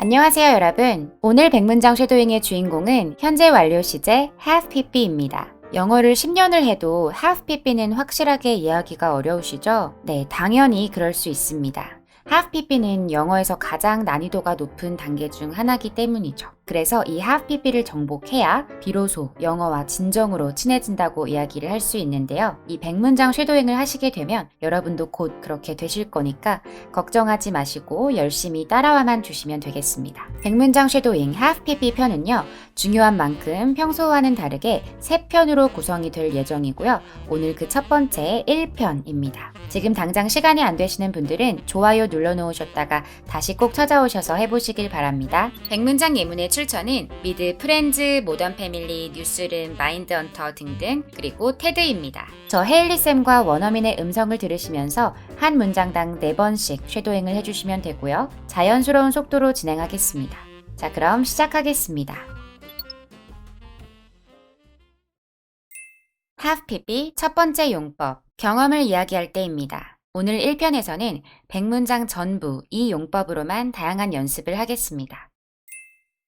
안녕하세요, 여러분. 오늘 100문장 쉐도잉의 주인공은 현재 완료 시제 have pp입니다. 영어를 10년을 해도 have pp는 확실하게 이해하기가 어려우시죠? 네, 당연히 그럴 수 있습니다. have pp는 영어에서 가장 난이도가 높은 단계 중 하나이기 때문이죠. 그래서 이 have pp를 정복해야 비로소 영어와 진정으로 친해진다고 이야기를 할 수 있는데요. 이 100문장 쉐도잉을 하시게 되면 여러분도 곧 그렇게 되실 거니까 걱정하지 마시고 열심히 따라와만 주시면 되겠습니다. 100문장 쉐도잉 have pp 편은요. 중요한 만큼 평소와는 다르게 3편으로 구성이 될 예정이고요. 오늘 그 첫 번째 1편입니다. 지금 당장 시간이 안 되시는 분들은 좋아요 눌러놓으셨다가 다시 꼭 찾아오셔서 해보시길 바랍니다. 100문장 예문의 출처는 미드, 프렌즈, 모던 패밀리, 뉴스룸, 마인드 헌터 등등 그리고 테드입니다. 저 헤일리쌤과 원어민의 음성을 들으시면서 한 문장당 4번씩 쉐도잉을 해주시면 되고요. 자연스러운 속도로 진행하겠습니다. 자, 그럼 시작하겠습니다. have pp 첫 번째 용법, 경험을 이야기할 때입니다. 오늘 1편에서는 100문장 전부 이 용법으로만 다양한 연습을 하겠습니다.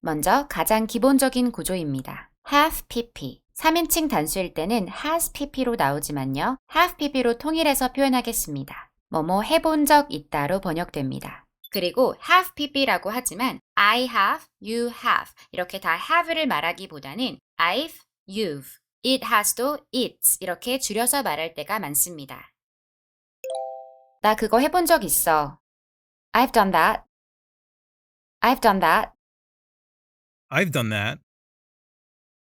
먼저 가장 기본적인 구조입니다. have pp. 3인칭 단수일 때는 has pp로 나오지만요. have pp로 통일해서 표현하겠습니다. 뭐뭐 해본 적 있다로 번역됩니다. 그리고 have pp라고 하지만 I have, you have 이렇게 다 have를 말하기보다는 I've, you've, it has도 it's 이렇게 줄여서 말할 때가 많습니다. 나 그거 해본 적 있어. I've done that. I've done that. I've done that.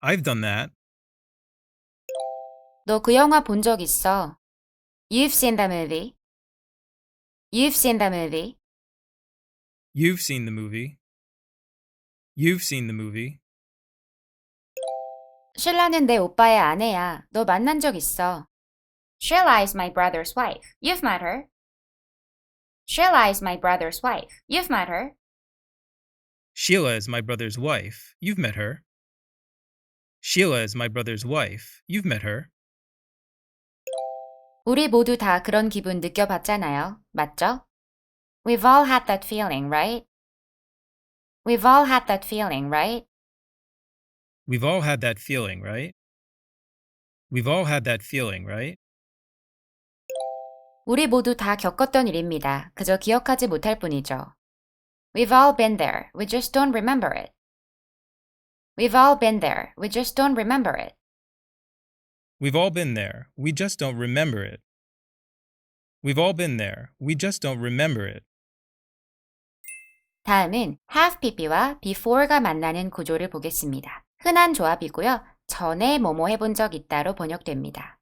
I've done that. 너 그 영화 본 적 있어. You've seen that movie. You've seen that movie. You've seen the movie. You've seen the movie. 쉴라는 내 오빠의 아내야. 너 만난 적 있어. Sheila is my brother's wife. You've met her. Sheila is my brother's wife. You've met her. Sheila is my brother's wife. You've met her. Sheila is my brother's wife. You've met her. 우리 모두 다 그런 기분 느껴봤잖아요. 맞죠? We've all had that feeling, right? We've all had that feeling, right? We've all had that feeling, right? We've all had that feeling, right? 우리 모두 다 겪었던 일입니다. 그저 기억하지 못할 뿐이죠. We've all been there. We just don't remember it. We've all been there. We just don't remember it. We've all been there. We just don't remember it. We've all been there. We just don't remember it. 다음은 have pp와 before가 만나는 구조를 보겠습니다. 흔한 조합이고요. 전에 뭐뭐 해본 적 있다로 번역됩니다.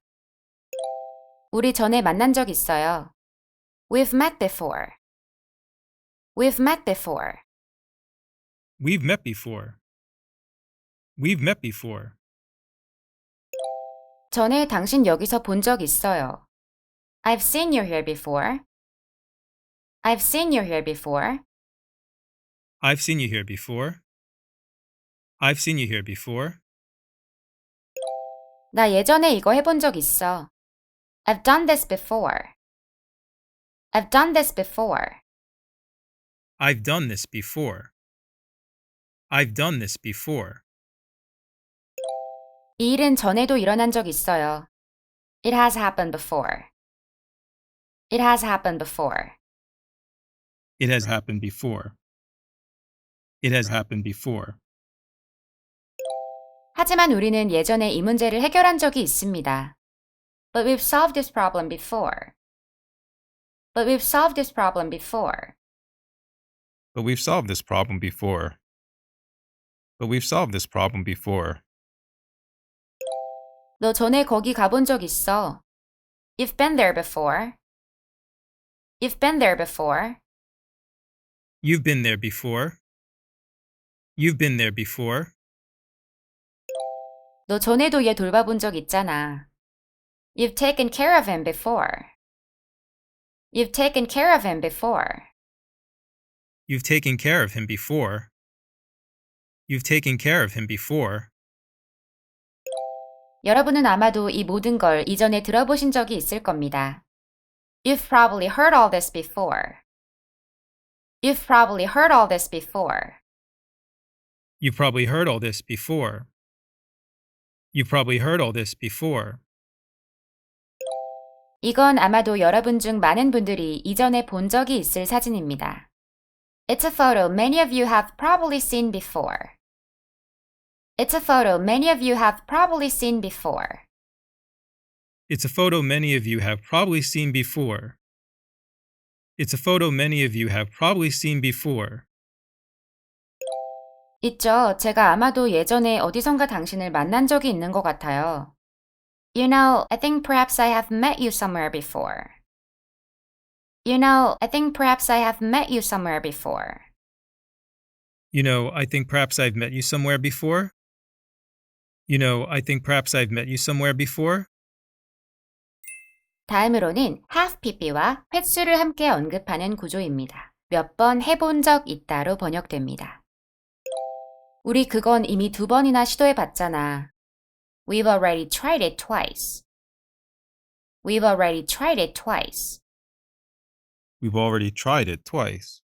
우리 전에 만난 적 있어요. We've met before. We've met before. We've met before. We've met before. 전에 당신 여기서 본 적 있어요. I've seen you here before. I've seen you here before. I've seen you here before. I've seen you here before. 나 예전에 이거 해본 적 있어. I've done this before. I've done this before. I've done this before. I've done this before. 이 일은 전에도 일어난 적 있어요. It has happened before. It has happened before. It has happened before. It has happened before. 하지만 우리는 예전에 이 문제를 해결한 적이 있습니다. But we've solved this problem before. But we've solved this problem before. But we've solved this problem before. But we've solved this problem before. 너 전에 거기 가본 적 있어. You've been there before. You've been there before. You've been there before. You've been there before. 너 전에도 얘 돌봐본 적 있잖아. You've taken care of him before. You've taken care of him before. You've taken care of him before. You've taken care of him before. 여러분은 아마도 이 모든 걸 이전에 들어보신 적이 있을 겁니다. You've probably heard all this before. You've probably heard all this before. You've probably heard all this before. You've probably heard all this before. 이건 아마도 여러분 중 많은 분들이 이전에 본 적이 있을 사진입니다. It's a photo many of you have probably seen before. It's a photo many of you have probably seen before. It's a photo many of you have probably seen before. It's a photo many of you have probably seen before. 있죠. 제가 아마도 예전에 어디선가 당신을 만난 적이 있는 것 같아요. You know, I think perhaps I have met you somewhere before. You know, I think perhaps I have met you somewhere before. You know, I think perhaps I've met you somewhere before. You know, I think perhaps I've met you somewhere before. 다음으로는 have pp와 횟수를 함께 언급하는 구조입니다. 몇 번 해본 적 있다로 번역됩니다. 우리 그건 이미 2번이나 시도해 봤잖아. We've already tried it twice. We've already tried it twice. We've already tried it twice.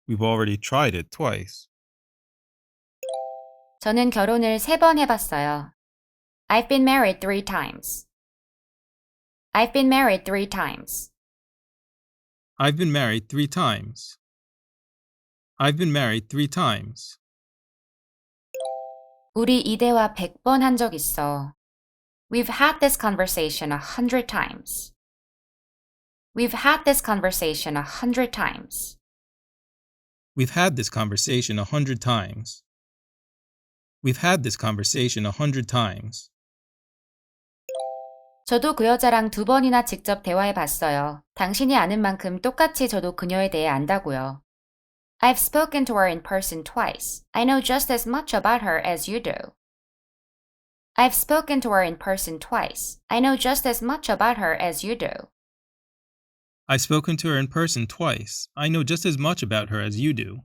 We've already tried it twice. 저는 결혼을 3번 해봤어요. I've been married 3 times. I've been married 3 times. I've been married 3 times. I've been married 3 times. 우리 이 대화 100번 한 적 있어. We've had this conversation 100 times. We've had this conversation 100 times. We've had this conversation 100 times. We've had this conversation 100 times. 저도 그 여자랑 2번이나 직접 대화해 봤어요. 당신이 아는 만큼 똑같이 저도 그녀에 대해 안다고요. I've spoken to her in person twice. I know just as much about her as you do. I've spoken to her in person twice. I know just as much about her as you do. I've spoken to her in person twice. I know just as much about her as you do.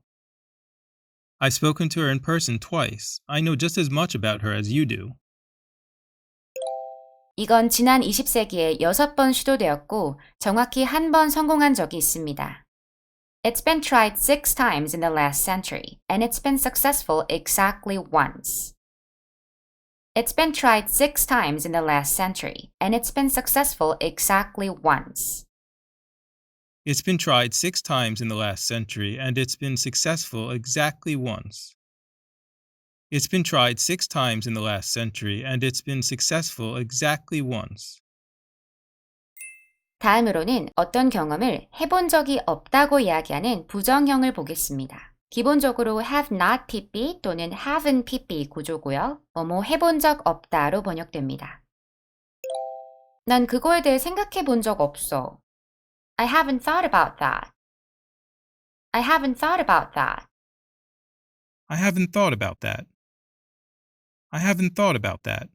I've spoken to her in person twice. I know just as much about her as you do. 이건 지난 20세기에 6번 시도되었고 정확히 1번 성공한 적이 있습니다. It's been tried 6 times in the last century, and it's been successful exactly once. It's been tried 6 times in the last century, and it's been successful exactly once. It's been tried 6 times in the last century, and it's been successful exactly once. It's been tried 6 times in the last century, and it's been successful exactly once. 다음으로는 어떤 경험을 해본 적이 없다고 이야기하는 부정형을 보겠습니다. 기본적으로 have not pp 또는 haven't pp 구조고요. 뭐뭐 해본 적 없다로 번역됩니다. 난 그거에 대해 생각해 본 적 없어. I haven't thought about that. I haven't thought about that. I haven't thought about that. I haven't thought about that.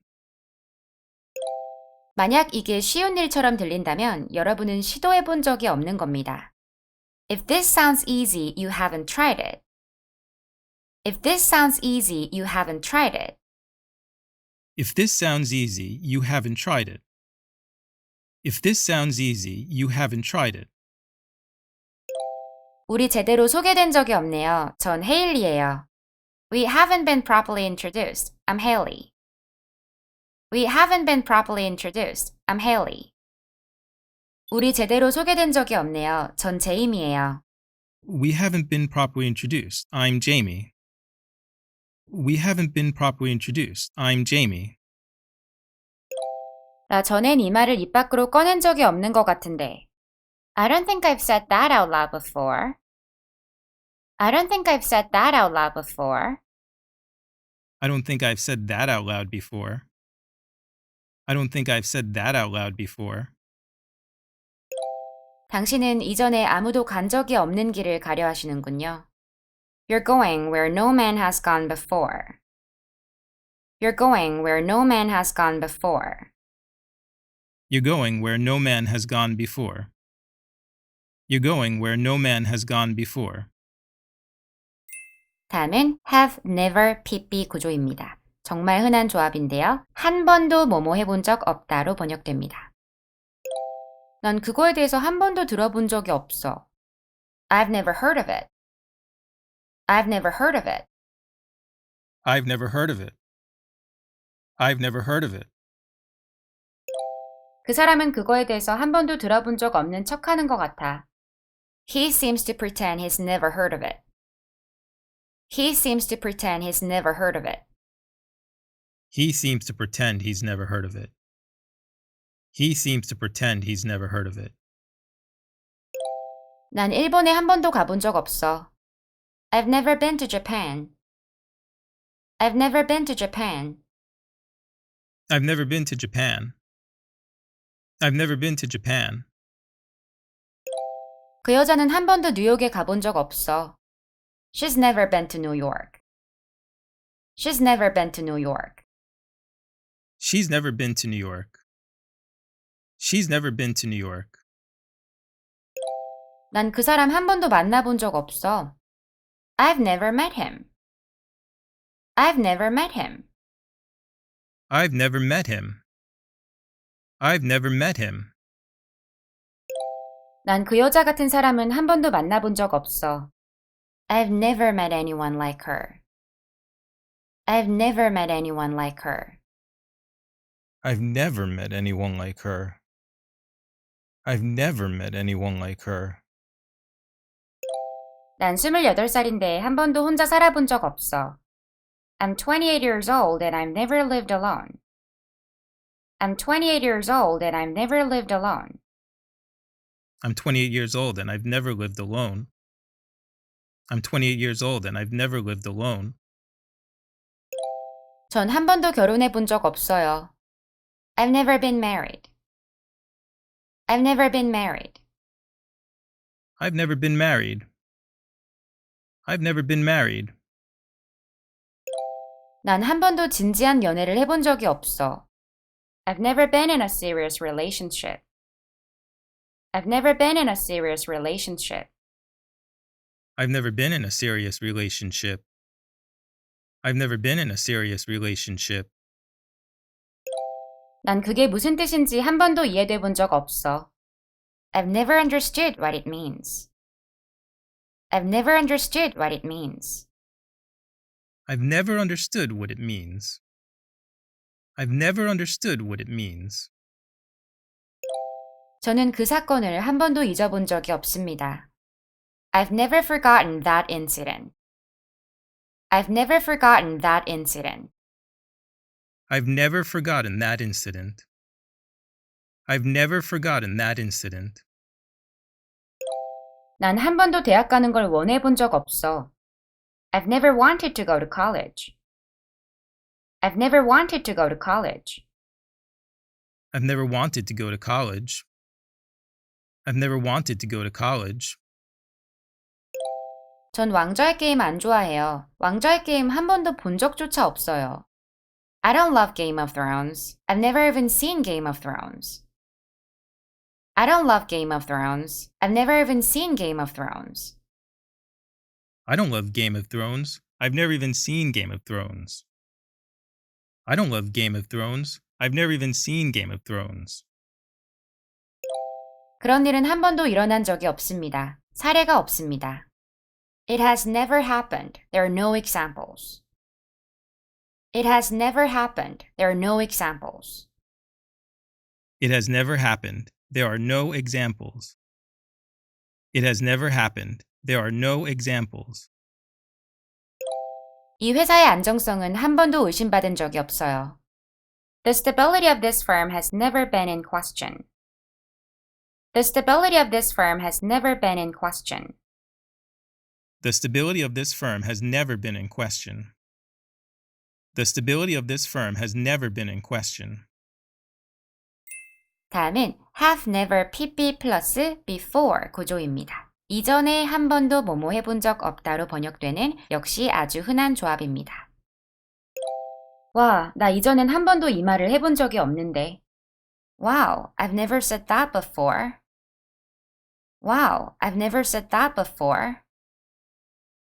만약 이게 쉬운 일처럼 들린다면 여러분은 시도해 본 적이 없는 겁니다. If this sounds easy, you haven't tried it. If this sounds easy, you haven't tried it. If this sounds easy, you haven't tried it. If this sounds easy, you haven't tried it. 우리 제대로 소개된 적이 없네요. 전 헤일리예요. We haven't been properly introduced. I'm Haley. We haven't been properly introduced. I'm Haley. 우리 제대로 소개된 적이 없네요. 전 제임이에요. We haven't been properly introduced. I'm Jamie. We haven't been properly introduced. I'm Jamie. 나 전엔 이 말을 입 밖으로 꺼낸 적이 없는 것 같은데. I don't think I've said that out loud before. I don't think I've said that out loud before. I don't think I've said that out loud before. I don't think I've said that out loud before. 당신은 이전에 아무도 간 적이 없는 길을 가려 하시는군요. You're going where no man has gone before. You're going where no man has gone before. You're going where no man has gone before. You're going where no man has gone before. 다음은 have never pp 구조입니다. 정말 흔한 조합인데요. 한 번도 뭐뭐 해본 적 없다로 번역됩니다. 난 그거에 대해서 한 번도 들어본 적이 없어. I've never heard of it. I've never heard of it. I've never heard of it. I've never heard of it. 그 사람은 그거에 대해서 한 번도 들어본 적 없는 척하는 것 같아. He seems to pretend he's never heard of it. He seems to pretend he's never heard of it. He seems to pretend he's never heard of it. He seems to pretend he's never heard of it. 난 일본에 한 번도 가본 적 없어. I've never been to Japan. I've never been to Japan. I've never been to Japan. I've never been to Japan. 그 여자는 한 번도 뉴욕에 가본 적 없어. She's never been to New York. She's never been to New York. She's never been to New York. She's never been to New York. 난 그 사람 한 번도 만나본 적 없어. I've never met him. I've never met him. I've never met him. I've never met him. 난 그 여자 같은 사람은 한 번도 만나본 적 없어. I've never met anyone like her. I've never met anyone like her. I've never met anyone like her. I've never met anyone like her. 난 28살인데 한 번도 혼자 살아본 적 없어. I'm 28 years old and I've never lived alone. I'm 28 years old and I've never lived alone. I'm 28 years old and I've never lived alone. I'm 28 years old and I've never lived alone. 전 한 번도 결혼해 본 적 없어요. I've never been married. I've never been married. I've never been married. I've never been married. 난 한 번도 진지한 연애를 해본 적이 없어. I've never been in a serious relationship. I've never been in a serious relationship. I've never been in a serious relationship. I've never been in a serious relationship. 난 그게 무슨 뜻인지 한 번도 이해돼 본 적 없어. I've never understood what it means. I've never understood what it means. I've never understood what it means. I've never understood what it means. 저는 그 사건을 한 번도 잊어본 적이 없습니다. I've never forgotten that incident. I've never forgotten that incident. I've never forgotten that incident. I've never forgotten that incident. 난 한 번도 대학 가는 걸 원해 본 적 없어. I've never wanted to go to college. I've never wanted to go to college. I've never wanted to go to college. I've never wanted to go to college. 전 왕좌의 게임 안 좋아해요. 왕좌의 게임 한 번도 본 적조차 없어요. I don't love Game of Thrones. I've never even seen Game of Thrones. I don't love Game of Thrones. I've never even seen Game of Thrones. I don't love Game of Thrones. I've never even seen Game of Thrones. I don't love Game of Thrones. I've never even seen Game of Thrones. 그런 일은 한 번도 일어난 적이 없습니다. 사례가 없습니다. It has never happened. There are no examples. It has never happened. There are no examples. It has never happened. There are no examples. It has never happened. There are no examples. 이 회사의 안정성은 한 번도 의심받은 적이 없어요. The stability of this firm has never been in question. The stability of this firm has never been in question. The stability of this firm has never been in question. The stability of this firm has never been in question. 다음은 have never pp 플러스 before 구조입니다. 이전에 한 번도 뭐뭐 해본 적 없다로 번역되는 역시 아주 흔한 조합입니다. 와, 나 이전엔 한 번도 이 말을 해본 적이 없는데. Wow, I've never said that before. Wow, I've never said that before.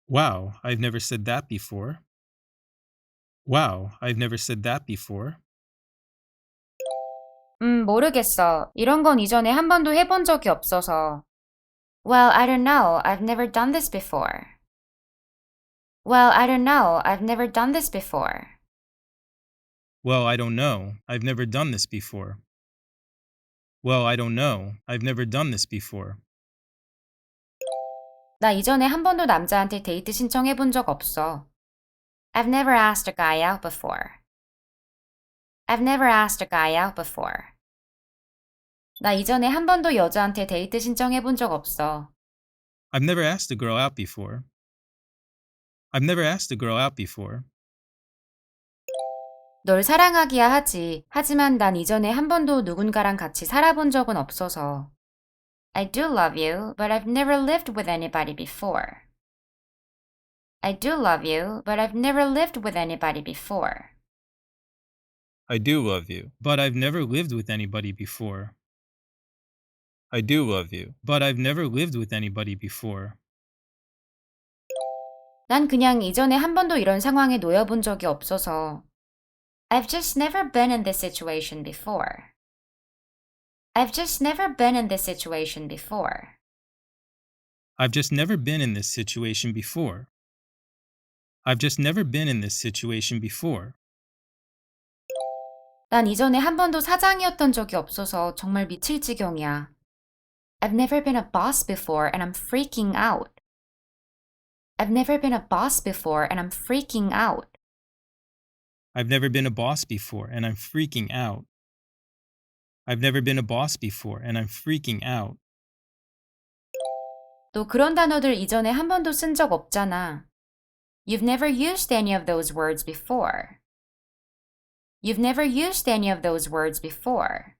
Wow, I've never said that before. Wow, I've never said that before. 모르겠어. 이런 건 이전에 한 번도 해본 적이 없어서. Well, I don't know. I've never done this before. Well, I don't know. I've never done this before. Well, I don't know. I've never done this before. Well, I don't know. I've never done this before. 나 이전에 한 번도 남자한테 데이트 신청해 본 적 없어. I've never asked a guy out before. I've never asked a guy out before. 나 이전에 한 번도 여자한테 데이트 신청해 본 적 없어. I've never asked a girl out before. I've never asked a girl out before. 널 사랑하기야 하지. 하지만 난 이전에 한 번도 누군가랑 같이 살아본 적은 없어서. I do love you, but I've never lived with anybody before. I do love you, but I've never lived with anybody before. I do love you, but I've never lived with anybody before. I do love you, but I've never lived with anybody before. 난 그냥 이전에 한 번도 이런 상황에 놓여본 적이 없어서. I've just never been in this situation before. I've just never been in this situation before. I've just never been in this situation before. I've just never been in this situation before. 난 이전에 한 번도 사장이었던 적이 없어서 정말 미칠 지경이야. I've never been a boss before and I'm freaking out. I've never been a boss before and I'm freaking out. I've never been a boss before and I'm freaking out. I've never been a boss before and I'm freaking out. 너 그런 단어들 이전에 한 번도 쓴 적 없잖아. You've never used any of those words before. You've never used any of those words before.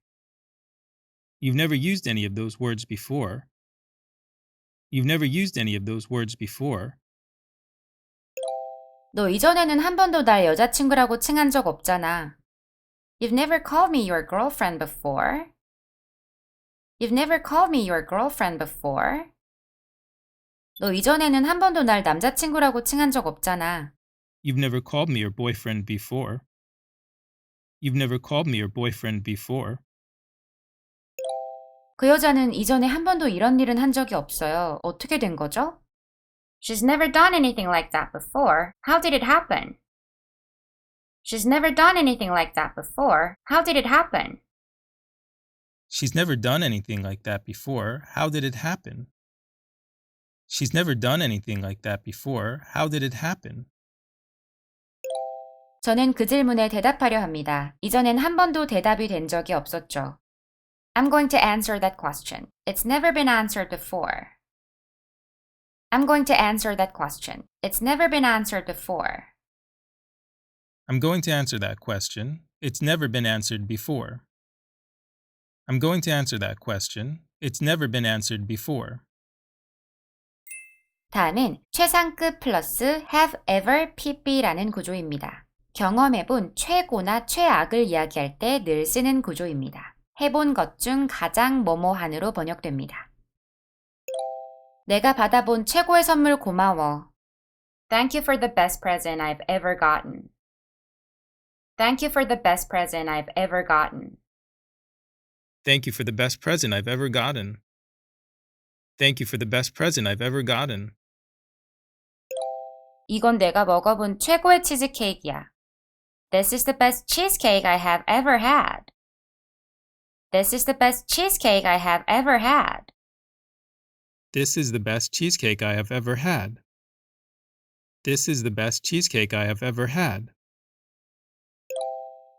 You've never used any of those words before. You've never used any of those words before. 너 이전에는 한 번도 날 여자친구라고 칭한 적 없잖아. You've never called me your girlfriend before. You've never called me your girlfriend before. 너 이전에는 한 번도 날 남자친구라고 칭한 적 없잖아. You've never called me your boyfriend before. You've never called me your boyfriend before. 그 여자는 이전에 한 번도 이런 일은 한 적이 없어요. 어떻게 된 거죠? She's never done anything like that before. How did it happen? She's never done anything like that before. How did it happen? She's never done anything like that before. How did it happen? She's never done anything like that before. How did it happen? 저는 그 질문에 대답하려 합니다. 이전엔 한 번도 대답이 된 적이 없었죠. I'm going to answer that question. It's never been answered before. I'm going to answer that question. It's never been answered before. I'm going to answer that question. It's never been answered before. I'm going to answer that question. It's never been answered before. 다음은 최상급 플러스 have ever pp라는 구조입니다. 경험해본 최고나 최악을 이야기할 때 늘 쓰는 구조입니다. 해본 것 중 가장 뭐뭐한으로 번역됩니다. 내가 받아본 최고의 선물 고마워. Thank you for the best present I've ever gotten. Thank you for the best present I've ever gotten. Thank you for the best present I've ever gotten. Thank you for the best present I've ever gotten. 이건 내가 먹어본 최고의 치즈케이크야. This is the best cheesecake I have ever had. This is the best cheesecake I have ever had. This is the best cheesecake I have ever had. This is the best cheesecake I have ever had.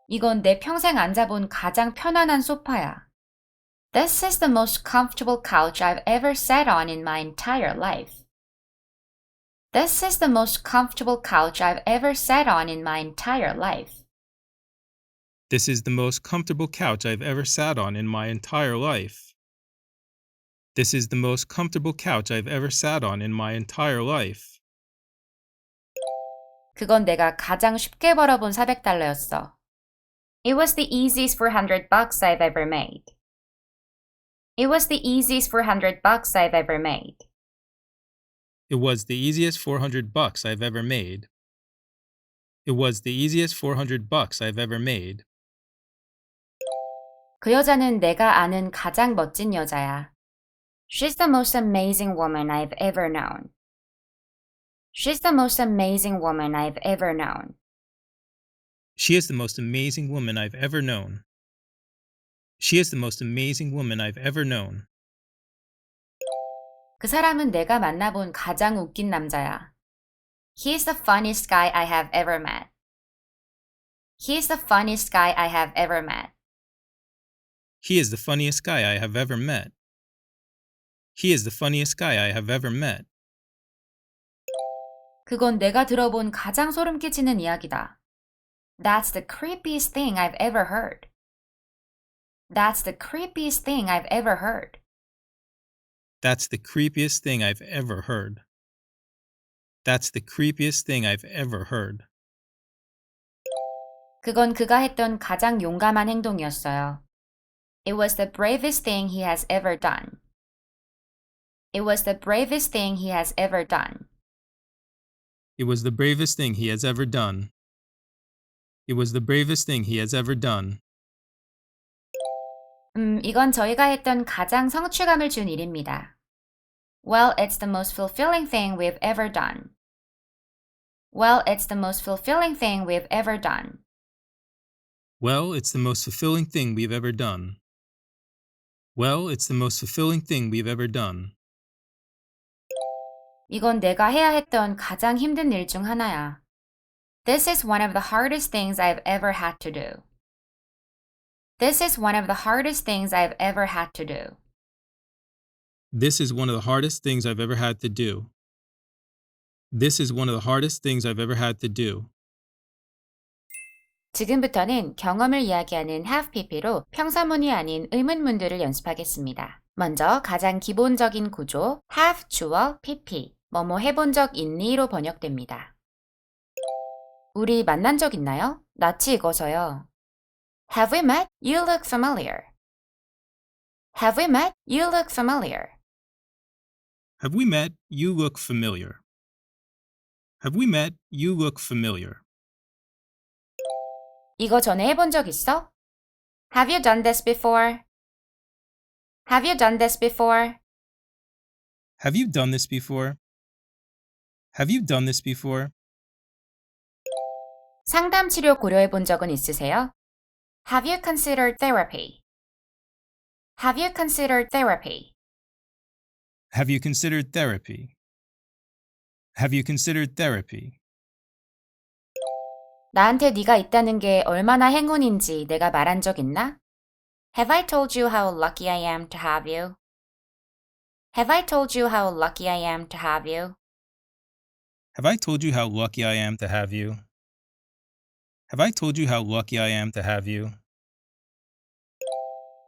이건 내 평생 앉아본 가장 편안한 소파야. This is the most comfortable couch I've ever sat on in my entire life. This is the most comfortable couch I've ever sat on in my entire life. This is the most comfortable couch I've ever sat on in my entire life. This is the most comfortable couch I've ever sat on in my entire life. 그건 내가 가장 쉽게 벌어본 $400였어. It was the easiest $400 I've ever made. It was the easiest $400 I've ever made. It was the easiest $400 I've ever made. It was the easiest $400 I've ever made. 그 여자는 내가 아는 가장 멋진 여자야. She's the most amazing woman I've ever known. She's the most amazing woman I've ever known. She is the most amazing woman I've ever known. She is the most amazing woman I've ever known. 그 사람은 내가 만나본 가장 웃긴 남자야. He's the funniest guy I have ever met. He's the funniest guy I have ever met. He is the funniest guy I have ever met. He is the funniest guy I have ever met. 그건 내가 들어본 가장 소름 끼치는 이야기다. That's the creepiest thing I've ever heard. That's the creepiest thing I've ever heard. That's the creepiest thing I've ever heard. That's the creepiest thing I've ever heard. 그건 그가 했던 가장 용감한 행동이었어요. It was the bravest thing he has ever done. It was the bravest thing he has ever done. It was the bravest thing he has ever done. It was the bravest thing he has ever done. 이건 저희가 했던 가장 성취감을 준 일입니다. Well, it's the most fulfilling thing we've ever done. Well, it's the most fulfilling thing we've ever done. Well, it's the most fulfilling thing we've ever done. Well, it's the most fulfilling thing we've ever done. 이건 내가 해야 했던 가장 힘든 일 중 하나야. This is one of the hardest things I've ever had to do. This is one of the hardest things I've ever had to do. This is one of the hardest things I've ever had to do. This is one of the hardest things I've ever had to do. 지금부터는 경험을 이야기하는 have pp로 평서문이 아닌 의문문들을 연습하겠습니다. 먼저 가장 기본적인 구조 have 주어 pp 뭐뭐 해본 적 있니로 번역됩니다. 우리 만난 적 있나요? 낯이 익어서요. Have we met? You look familiar. Have we met? You look familiar. Have we met? You look familiar. Have we met? You look familiar. 이거 전에 해본 적 있어? Have you done this before? Have you done this before? Have you done this before? Have you done this before? 상담 치료 고려해 본 적은 있으세요? Have you considered therapy? Have you considered therapy? Have you considered therapy? Have you considered therapy? 나한테 네가 있다는 게 얼마나 행운인지 내가 말한 적 있나? Have I told you how lucky I am to have you? Have I told you how lucky I am to have you? Have I told you how lucky I am to have you? Have I told you how lucky I am to have you?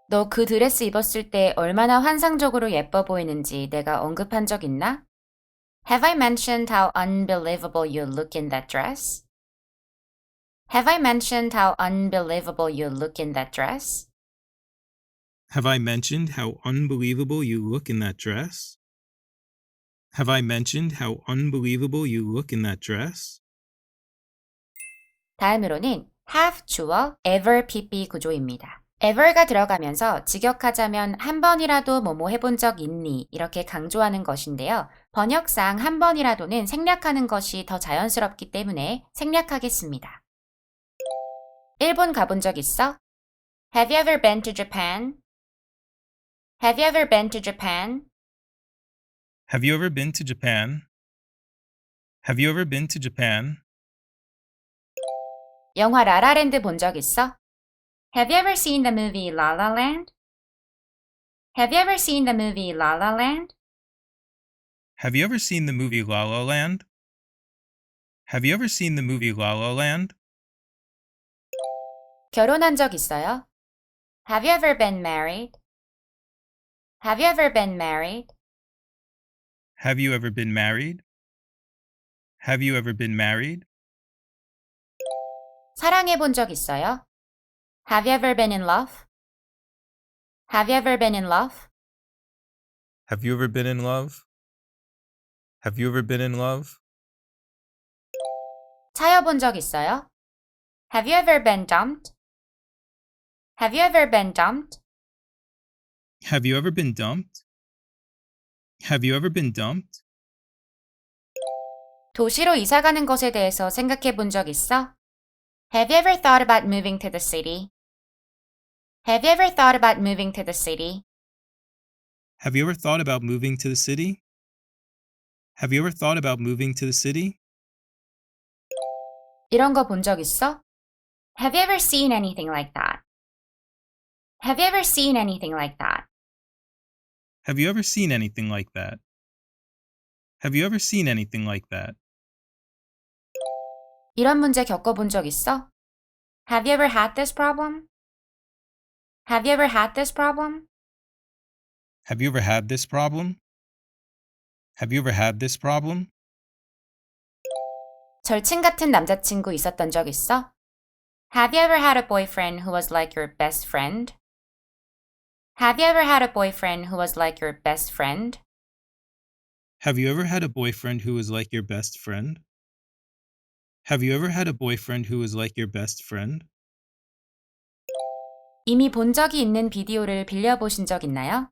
너 그 드레스 입었을 때 얼마나 환상적으로 예뻐 보이는지 내가 언급한 적 있나? Have I mentioned how unbelievable you look in that dress? Have I mentioned how unbelievable you look in that dress? Have I mentioned how unbelievable you look in that dress? Have I mentioned how unbelievable you look in that dress? 다음으로는 have 주어 ever pp 구조입니다. ever가 들어가면서 직역하자면 한 번이라도 뭐뭐 해본 적 있니 이렇게 강조하는 것인데요. 번역상 한 번이라도는 생략하는 것이 더 자연스럽기 때문에 생략하겠습니다. 일본 가본 적 있어? Have you ever been to Japan? Have you ever been to Japan? Have you ever been to Japan? Have you ever been to Japan? 영화 라라랜드 본 적 있어? Have you ever seen the movie La La Land? Have you ever seen the movie La La Land? Have you ever seen the movie La La Land? Have you ever seen the movie La La Land? 결혼한 적 있어요? Have you ever been married? Have you ever been married? Have you ever been married? Have you ever been married? 사랑해 본 적 있어요? Have you ever been in love? Have you ever been in love? Have you ever been in love? Have you ever been in love? 차여 본 적 있어요? Have you ever been dumped? Have you ever been dumped? Have you ever been dumped? Have you ever been dumped? 도시로 이사 가는 것에 대해서 생각해 본 적 있어? Have you ever thought about moving to the city? Have you ever thought about moving to the city? Have you ever thought about moving to the city? Have you ever thought about moving to the city? 이런 거 본 적 있어? Have you ever seen anything like that? Have you ever seen anything like that? Have you ever seen anything like that? Have you ever seen anything like that? 이런 문제 겪어본 적 있어? Have you ever had this problem? Have you ever had this problem? Have you ever had this problem? Have you ever had this problem? 절친 같은 남자친구 있었던 적 있어? Have you ever had a boyfriend who was like your best friend? Have you ever had a boyfriend who was like your best friend? Have you ever had a boyfriend who was like your best friend? Have you ever had a boyfriend who was like your best friend? 이미 본 적이 있는 비디오를 빌려보신 적 있나요?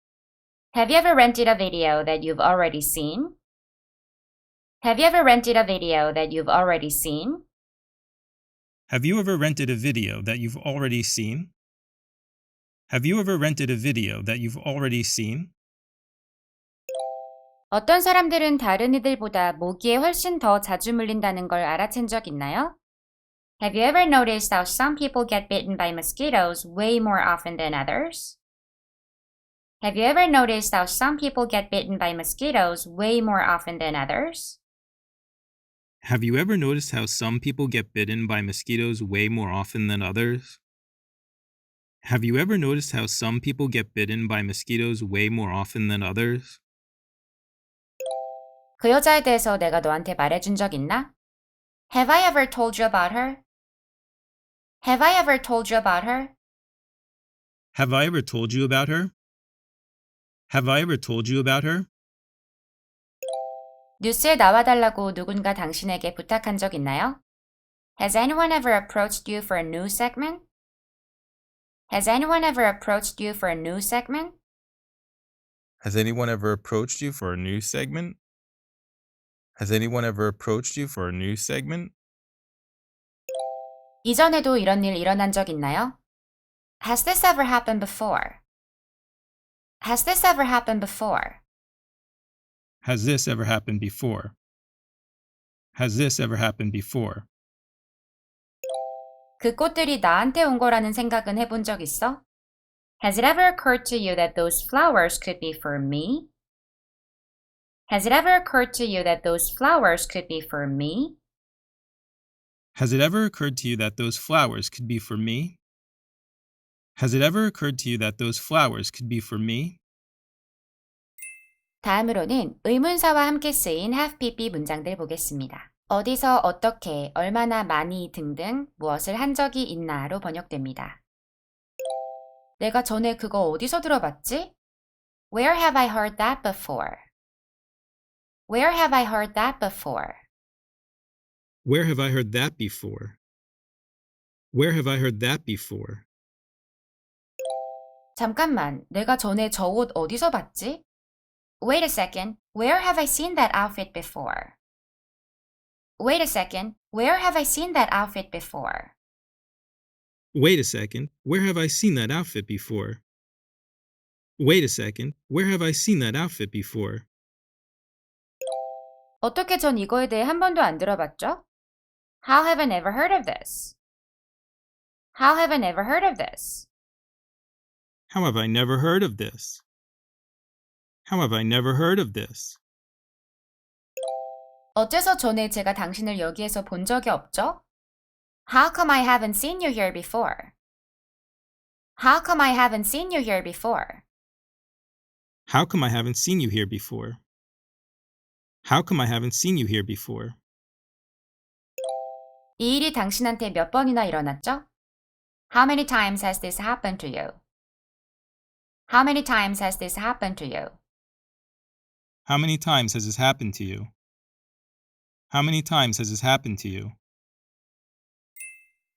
Have you ever rented a video that you've already seen? Have you ever rented a video that you've already seen? Have you ever rented a video that you've already seen? Have you ever rented a video that you've already seen? 어떤 사람들은 다른 이들보다 모기에 훨씬 더 자주 물린다는 걸 알아챈 적 있나요? Have you ever noticed how some people get bitten by mosquitoes way more often than others? Have you ever noticed how some people get bitten by mosquitoes way more often than others? Have you ever noticed how some people get bitten by mosquitoes way more often than others? Have you ever noticed how some people get bitten by mosquitoes way more often than others? 그 여자에 대해서 내가 너한테 말해준 적 있나? Have I ever told you about her? Have I ever told you about her? Have I ever told you about her? Have I ever told you about her? 뉴스에 나와달라고 누군가 당신에게 부탁한 적 있나요? Has anyone ever approached you for a news segment? Has anyone ever approached you for a news segment? Has anyone ever approached you for a news segment? Has anyone ever approached you for a news segment? 이전에도 이런 일 일어난 적 있나요? Has this ever happened before? Has this ever happened before? Has this ever happened before? Has this ever happened before? 그 꽃들이 나한테 온 거라는 생각은 해본 적 있어? Has it ever occurred to you that those flowers could be for me? Has it ever occurred to you that those flowers could be for me? Has it ever occurred to you that those flowers could be for me? Has it ever occurred to you that those flowers could be for me? 다음으로는 의문사와 함께 쓰인 have pp 문장들 보겠습니다. 어디서 어떻게 얼마나 많이 등등 무엇을 한 적이 있나로 번역됩니다. 내가 전에 그거 어디서 들어봤지? Where have I heard that before? Where have I heard that before? Where have I heard that before? Where have I heard that before? 잠깐만, 내가 전에 저 옷 어디서 봤지? Wait a second, where have I seen that outfit before? Wait a second, where have I seen that outfit before? Wait a second, where have I seen that outfit before? Wait a second, where have I seen that outfit before? 어떻게 전 이거에 대해 한 번도 안 들어봤죠? How have I never heard of this? How have I never heard of this? How have I never heard of this? How have I never heard of this? 어째서 전에 제가 당신을 여기에서 본 적이 없죠? How come I haven't seen you here before? How come I haven't seen you here before? How come I haven't seen you here before? How come I haven't seen you here before? 이 일이 당신한테 몇 번이나 일어났죠? How many times has this happened to you? How many times has this happened to you? How many times has this happened to you? How many times has this happened to you?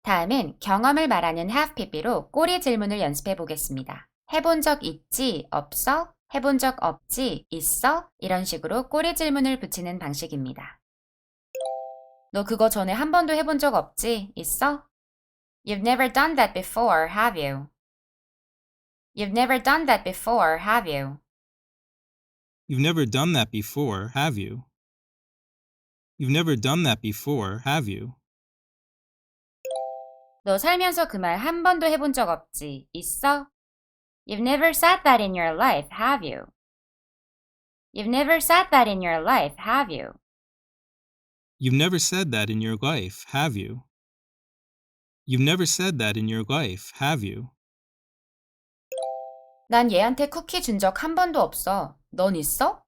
다음은 경험을 말하는 have pp로 꼬리 질문을 연습해 보겠습니다. 해본 적 있지? 없어? 해본 적 없지? 있어? 이런 식으로 꼬리 질문을 붙이는 방식입니다. 너 그거 전에 한 번도 해본 적 없지? 있어? You've never done that before, have you? You've never done that before, have you? You've never done that before, have you? You've never done that before, have you? 너 살면서 그 말 한 번도 해본 적 없지? 있어? You've never said that in your life, have you? You've never said that in your life, have you? You've never said that in your life, have you? You've never said that in your life, have you? 난 얘한테 쿠키 준 적 한 번도 없어. 넌 있어?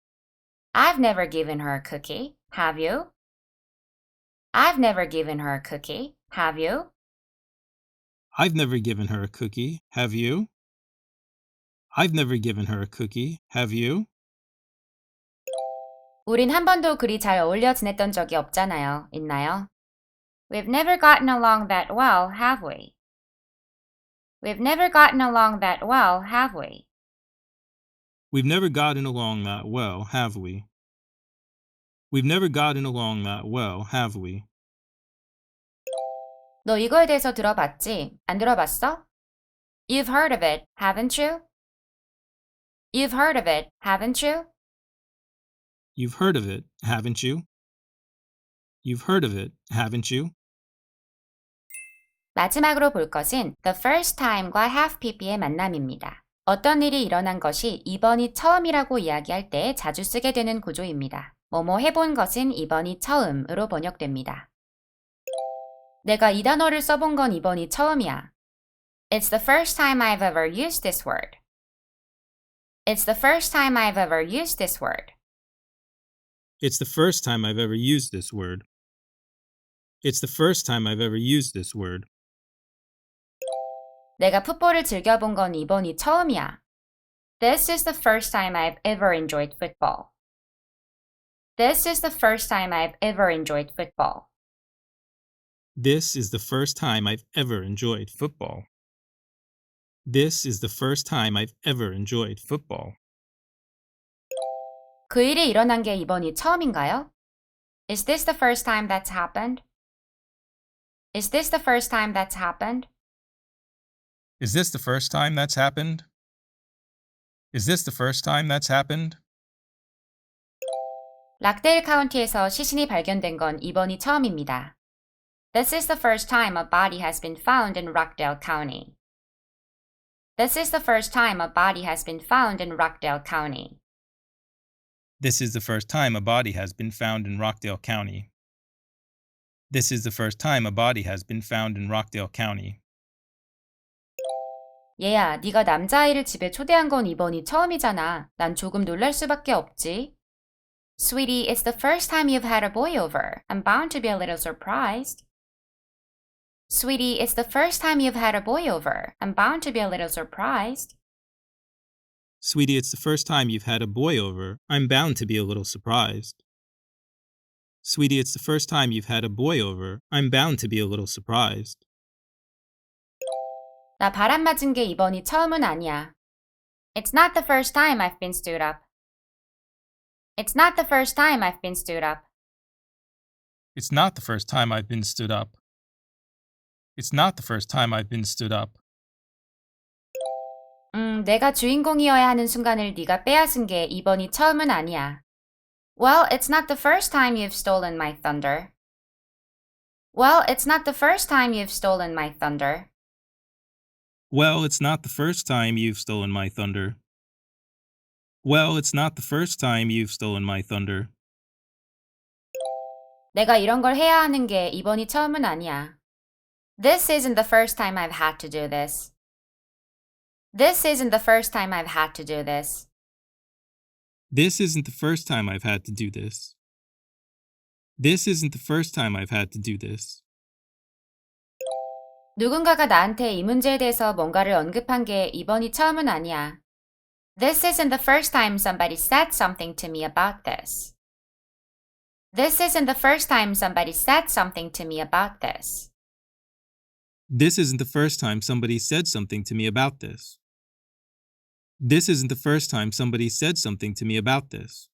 I've never given her a cookie. Have you? I've never given her a cookie. Have you? I've never given her a cookie, have you? I've never given her a cookie, have you? 우린 한 번도 그리 잘 어울려 지냈던 적이 없잖아요. 있나요? We've never gotten along that well, have we? We've never gotten along that well, have we? We've never gotten along that well, have we? We've never gotten along that well, have we? 너 이거에 대해서 들어봤지? 안 들어봤어? You've heard of it, haven't you? You've heard of it, haven't you? You've heard of it, haven't you? You've heard of it, haven't you? 마지막으로 볼 것은 the first time과 have pp의 만남입니다. 어떤 일이 일어난 것이 이번이 처음이라고 이야기할 때 자주 쓰게 되는 구조입니다. 뭐뭐 해본 것은 이번이 처음으로 번역됩니다. 내가 이 단어를 써본 건 이번이 처음이야. It's the first time I've ever used this word. It's the first time I've ever used this word. It's the first time I've ever used this word. It's the first time I've ever used this word. 내가 풋볼을 즐겨본 건 이번이 처음이야. This is the first time I've ever enjoyed football. This is the first time I've ever enjoyed football. This is the first time I've ever enjoyed football. This is the first time I've ever enjoyed football. 그 일이 일어난 게 이번이 처음인가요? Is this the first time that's happened? Is this the first time that's happened? Is this the first time that's happened? Is this the first time that's happened? 락데일 카운티에서 시신이 발견된 건 이번이 처음입니다. This is the first time a body has been found in Rockdale County. This is the first time a body has been found in Rockdale County. This is the first time a body has been found in Rockdale County. This is the first time a body has been found in Rockdale County. 얘야, 네가 남자아이를 집에 초대한 건 이번이 처음이잖아. 난 조금 놀랄 수밖에 없지. Sweetie, it's the first time you've had a boy over. I'm bound to be a little surprised. Sweetie, it's the first time you've had a boy over. I'm bound to be a little surprised. Sweetie, it's the first time you've had a boy over. I'm bound to be a little surprised. Sweetie, it's the first time you've had a boy over. I'm bound to be a little surprised. 나 바람 맞은 게 이번이 처음은 아니야. It's not the first time I've been stood up. It's not the first time I've been stood up. It's not the first time I've been stood up. It's not the first time I've been stood up. 내가 주인공이어야 하는 순간을 네가 빼앗은 게 이번이 처음은 아니야. Well, it's not the first time you've stolen my thunder. Well, it's not the first time you've stolen my thunder. Well, it's not the first time you've stolen my thunder. Well, it's not the first time you've stolen my thunder. 내가 이런 걸 해야 하는 게 이번이 처음은 아니야. This isn't the first time I've had to do this. This isn't the first time I've had to do this. This isn't the first time I've had to do this. This isn't the first time I've had to do this. 누군가가 나한테 이 문제에 대해서 뭔가를 언급한 게 이번이 처음은 아니야. This isn't the first time somebody said something to me about this. This isn't the first time somebody said something to me about this. This isn't the first time somebody said something to me about this. This isn't the first time somebody said something to me about this.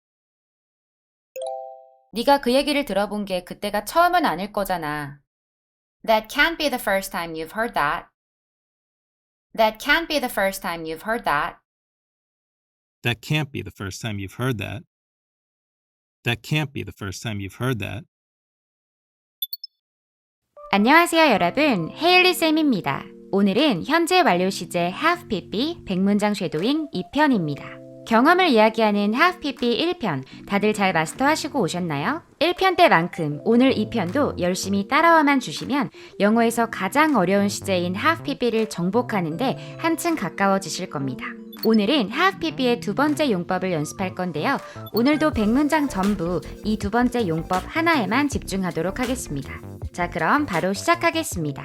네가 그 얘기를 들어본 게 그때가 처음은 아닐 거잖아. That can't be the first time you've heard that. That can't be the first time you've heard that. That can't be the first time you've heard that. That can't be the first time you've heard that. 안녕하세요, 여러분. 헤일리 쌤입니다. 오늘은 현재 완료 시제 have pp 100문장 쉐도잉 2편입니다. 경험을 이야기하는 have pp 1편 다들 잘 마스터하시고 오셨나요? 1편 때만큼 오늘 2편도 열심히 따라와만 주시면 영어에서 가장 어려운 시제인 have pp를 정복하는데 한층 가까워지실 겁니다. 오늘은 have pp의 두 번째 용법을 연습할 건데요. 오늘도 100문장 전부 이 두 번째 용법 하나에만 집중하도록 하겠습니다. 자, 그럼 바로 시작하겠습니다.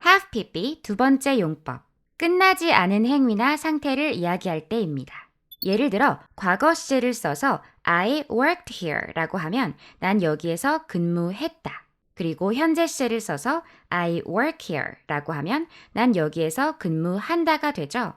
have pp 두 번째 용법. 끝나지 않은 행위나 상태를 이야기할 때입니다. 예를 들어 과거 시제를 써서 I worked here 라고 하면 난 여기에서 근무했다. 그리고 현재 시제를 써서 I work here 라고 하면 난 여기에서 근무한다가 되죠.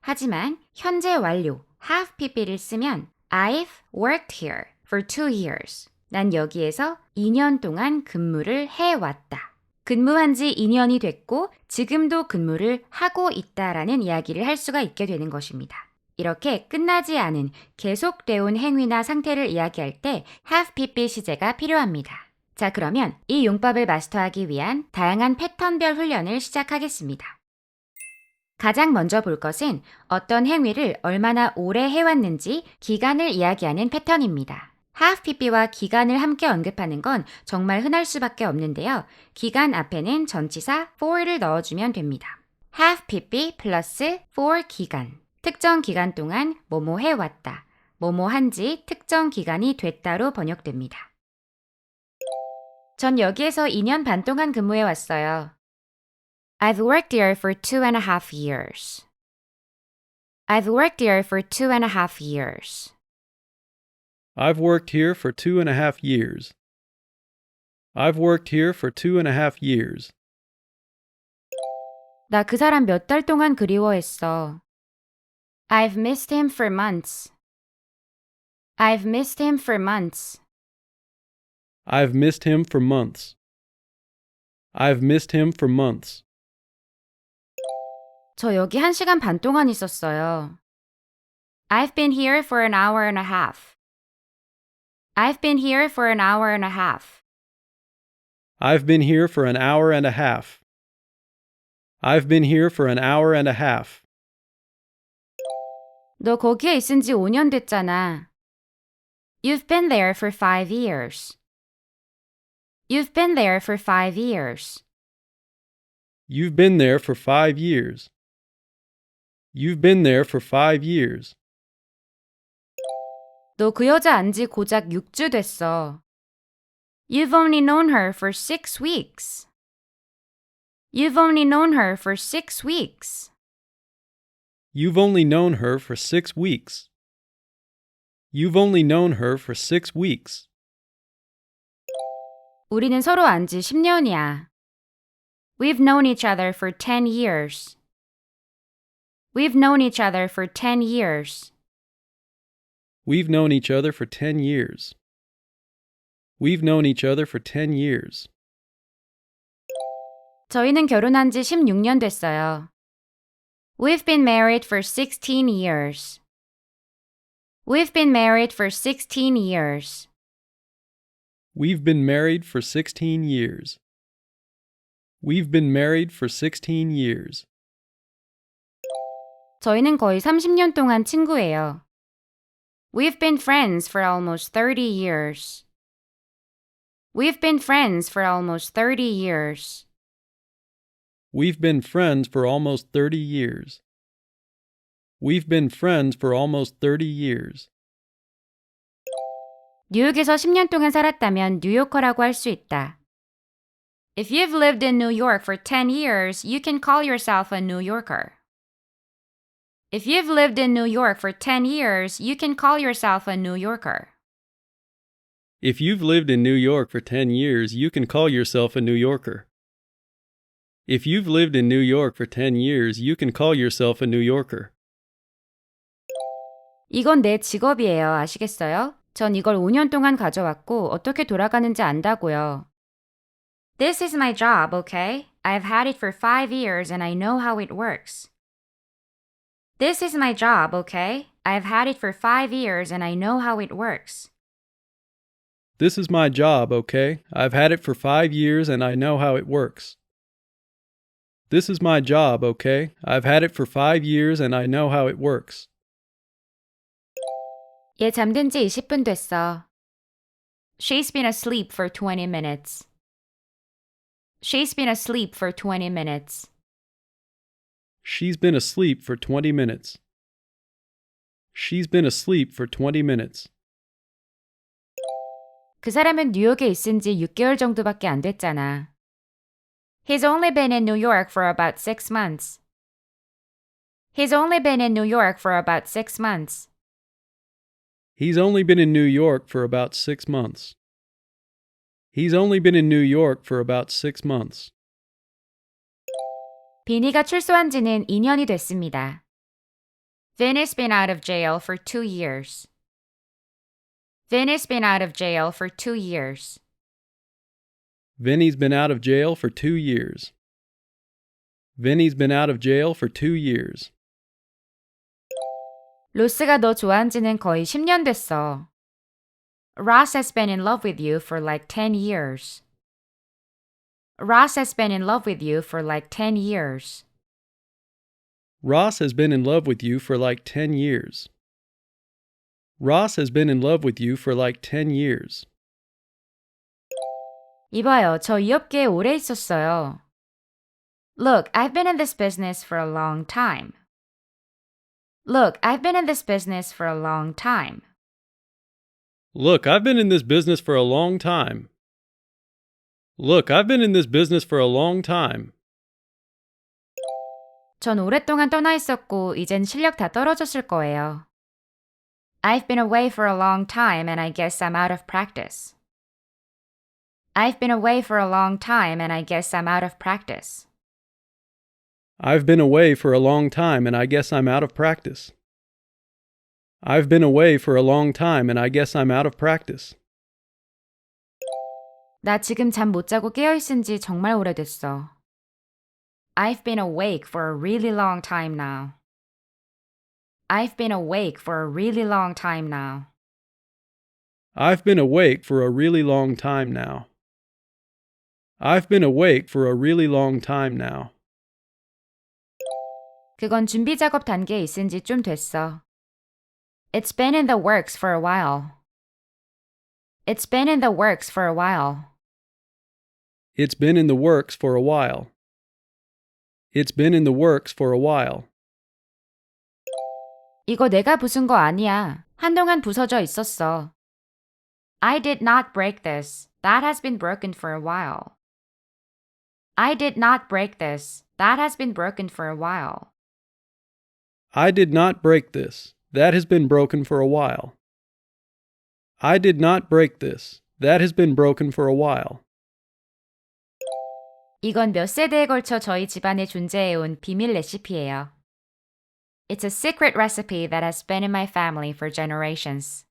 하지만 현재 완료 have pp를 쓰면 I've worked here for 2 years. 난 여기에서 2년 동안 근무를 해왔다. 근무한 지 2년이 됐고 지금도 근무를 하고 있다라는 이야기를 할 수가 있게 되는 것입니다. 이렇게 끝나지 않은 계속되어 온 행위나 상태를 이야기할 때 have pp 시제가 필요합니다. 자, 그러면 이 용법을 마스터하기 위한 다양한 패턴별 훈련을 시작하겠습니다. 가장 먼저 볼 것은 어떤 행위를 얼마나 오래 해왔는지 기간을 이야기하는 패턴입니다. have pp와 기간을 함께 언급하는 건 정말 흔할 수밖에 없는데요. 기간 앞에는 전치사 for를 넣어주면 됩니다. have pp 플러스 for 기간. 특정 기간 동안 뭐뭐 해왔다. 뭐뭐 한지 특정 기간이 됐다로 번역됩니다. 전 여기에서 2년 반 동안 근무해왔어요. I've worked here for 2.5 years. I've worked here for 2.5 years. I've worked here for 2.5 years. I've worked here for 2.5 years. 나 그 사람 몇 달 동안 그리워했어. I've missed him for months. I've missed him for months. I've missed him for months. I've missed him for months. 저 여기 1시간 반 동안 있었어요. I've been here for an hour and a half. I've been here for an hour and a half. I've been here for an hour and a half. I've been here for an hour and a half. 너 거기에 있은 지 5년 됐잖아. You've been there for 5 years. You've been there for 5 years. You've been there for 5 years. You've been there for 5 years. 너 그 여자 안지 고작 6주 됐어. You've only known her for 6 weeks. You've only known her for 6 weeks. You've only known her for 6 weeks. You've only known her for 6 weeks. 우리는 서로 안지 10년이야. We've known each other for 10 years. We've known each other for 10 years. We've known each other for 10 years. We've known each other for 10 years. 저희는 결혼한 지 16년 됐어요. We've been married for 16 years. We've been married for 16 years. We've been married for 16 years. We've been married for 16 years. 저희는 거의 30년 동안 친구예요. We've been friends for almost 30 years. We've been friends for almost 30 years. We've been friends for almost 30 years. We've been friends for almost 30 years. 뉴욕에서 10년 동안 살았다면 뉴요커라고 할 수 있다. If you've lived in New York for 10 years, you can call yourself a New Yorker. If you've lived in New York for 10 years, you can call yourself a New Yorker. If you've lived in New York for 10 years, you can call yourself a New Yorker. If you've lived in New York for 10 years, you can call yourself a New Yorker. 이건 내 직업이에요. 아시겠어요? 전 이걸 5년 동안 가져왔고 어떻게 돌아가는지 안다고요. This is my job, okay? I've had it for 5 years and I know how it works. This is my job, okay? I've had it for 5 years and I know how it works. This is my job, okay? I've had it for 5 years and I know how it works. This is my job, okay? I've had it for 5 years and I know how it works. 얘 잠든 지 20분 됐어. She's been asleep for 20 minutes. She's been asleep for 20 minutes. She's been asleep for 20 minutes. She's been asleep for 20 minutes. 그 사람은 뉴욕에 있은 지 6개월 정도밖에 안 됐잖아. He's only been in New York for about 6 months. He's only been in New York for about 6 months. He's only been in New York for about 6 months. He's only been in New York for about 6 months. 비니가 출소한 지는 2년이 됐습니다. Vinny's been out of jail for 2 years. Vinny's been out of jail for 2 years. Vinny's been out of jail for 2 years. Vinny's been out of jail for 2 years. 로스가 너 좋아한 지는 거의 10년 됐어. Ross has been in love with you for like 10 years. Ross has been in love with you for like 10 years. Ross has been in love with you for like 10 years. Ross has been in love with you for like 10 years. 이봐요, 저 이 업계에 오래 있었어요. Look, I've been in this business for a long time. Look, I've been in this business for a long time. Look, I've been in this business for a long time. Look, I've been in this business for a long time. 전 오랫동안 떠나 있었고 이젠 실력 다 떨어졌을 거예요. I've been away for a long time and I guess I'm out of practice. I've been away for a long time and I guess I'm out of practice. I've been away for a long time and I guess I'm out of practice. I've been away for a long time and I guess I'm out of practice. 나 지금 잠 못 자고 깨어 있은 지 정말 오래됐어. I've been awake for a really long time now. I've been awake for a really long time now. I've been awake for a really long time now. I've been awake for a really long time now. 그건 준비 작업 단계에 있은 지 좀 됐어. It's been in the works for a while. It's been in the works for a while. It's been in the works for a while. It's been in the works for a while. 이거 내가 부순 거 아니야. 한동안 부서져 있었어. I did not break this. That has been broken for a while. I did not break this. That has been broken for a while. I did not break this. That has been broken for a while. I did not break this. That has been broken for a while. 이건 몇 세대에 걸쳐 저희 집안에 존재해온 비밀 레시피예요. It's a secret recipe that has been in my family for generations.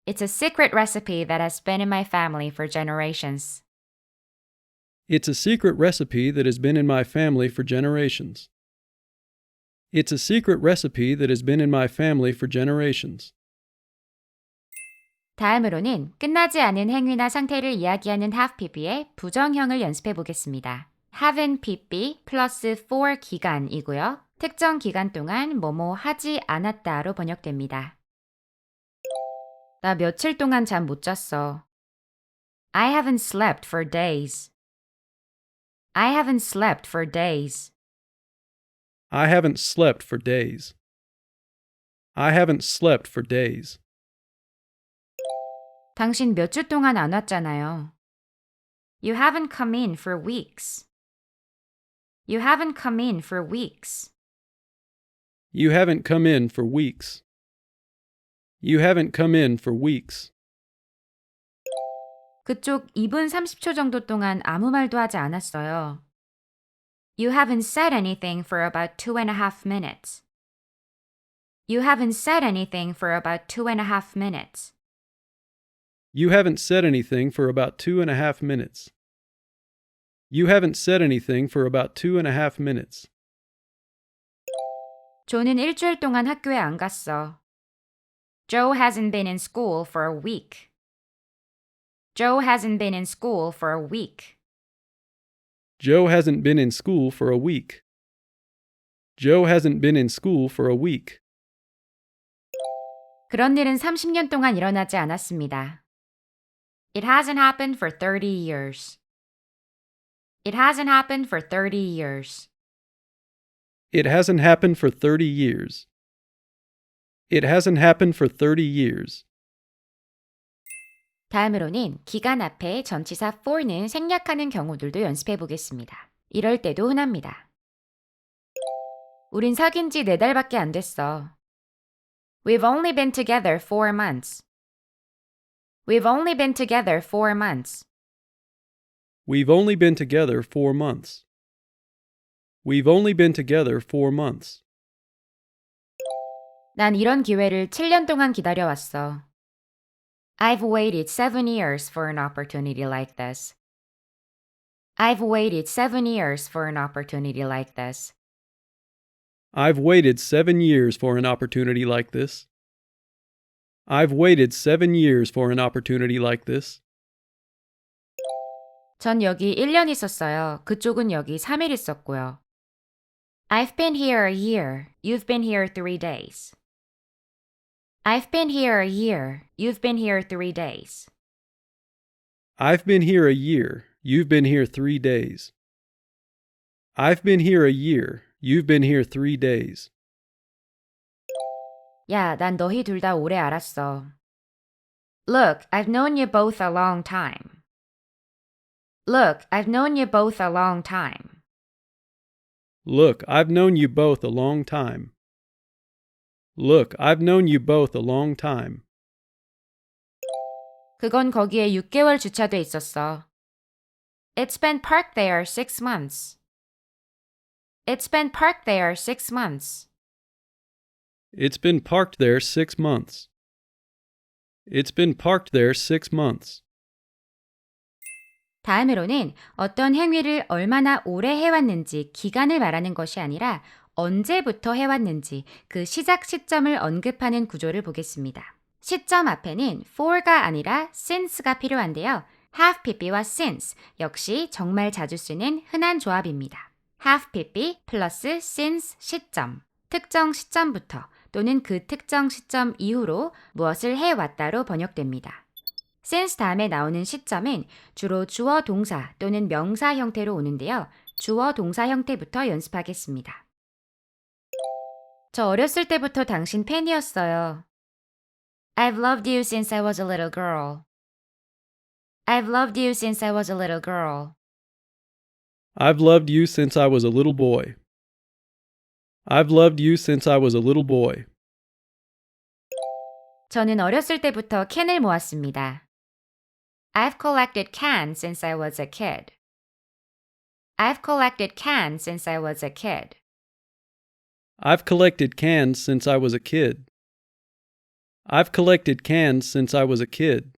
It's a secret recipe that has been in my family for generations. It's a secret recipe that has been in my family for generations. It's a secret recipe that has been in my family for generations. 다음으로는 끝나지 않은 행위나 상태를 이야기하는 have pp의 부정형을 연습해 보겠습니다. have은 pp 플러스 for 기간이고요. 특정 기간 동안 뭐뭐 하지 않았다로 번역됩니다. 나 며칠 동안 잠 못 잤어. I haven't slept for days. I haven't slept for days. I haven't slept for days. I haven't slept for days. 당신 몇 주 동안 안 왔잖아요. You haven't come in for weeks. You haven't come in for weeks. You haven't come in for weeks. You haven't come in for weeks. 그쪽 2분 30초 정도 동안 아무 말도 하지 않았어요. You haven't said anything for about 2.5 minutes. You haven't said anything for about 2.5 minutes. You haven't said anything for about 2.5 minutes. You haven't said anything for about 2.5 minutes. 조는 일주일 동안 학교에 안 갔어. Joe hasn't been in school for a week. Joe hasn't been in school for a week. Joe hasn't been in school for a week. Joe hasn't been in school for a week. 그런 일은 30년 동안 일어나지 않았습니다. It hasn't happened for 30 years. It hasn't happened for 30 years. It hasn't happened for 30 years. It hasn't happened for 30 years. 다음으로는 기간 앞에 전치사 for는 생략하는 경우들도 연습해 보겠습니다. 이럴 때도 흔합니다. 우린 사귄 지 4달밖에 안 됐어. We've only been together 4 months. We've only been together 4 months. We've only been together 4 months. We've only been together 4 months. 난 이런 기회를 7년 동안 기다려왔어. I've waited 7 years for an opportunity like this. I've waited 7 years for an opportunity like this. I've waited 7 years for an opportunity like this. I've waited 7 years for an opportunity like this. 전 여기 1년 있었어요. 그쪽은 여기 3일 있었고요. I've been here a year. You've been here 3 days. I've been here a year. You've been here 3 days. I've been here a year. You've been here 3 days. I've been here a year. You've been here 3 days. 야, 난 너희 둘 다 오래 알았어. Look, I've known you both a long time. Look, I've known you both a long time. Look, I've known you both a long time. Look, I've known you both a long time. 그건 거기에 6개월 주차돼 있었어. It's been parked there 6 months. It's been parked there 6 months. It's been parked there 6 months. It's been parked there 6 months. 다음으로는 어떤 행위를 얼마나 오래 해왔는지 기간을 말하는 것이 아니라 언제부터 해왔는지 그 시작 시점을 언급하는 구조를 보겠습니다. 시점 앞에는 for가 아니라 since가 필요한데요. have pp와 since 역시 정말 자주 쓰는 흔한 조합입니다. have pp 플러스 since 시점, 특정 시점부터 또는 그 특정 시점 이후로 무엇을 해왔다로 번역됩니다. since 다음에 나오는 시점은 주로 주어 동사 또는 명사 형태로 오는데요. 주어 동사 형태부터 연습하겠습니다. 저 어렸을 때부터 당신 팬이었어요. I've loved you since I was a little girl. I've loved you since I was a little girl. I've loved you since I was a little boy. I've loved you since I was a little boy. 저는 어렸을 때부터 캔을 모았습니다. I've collected cans since I was a kid. I've collected cans since I was a kid. I've collected cans since I was a kid. I've collected cans since I was a kid.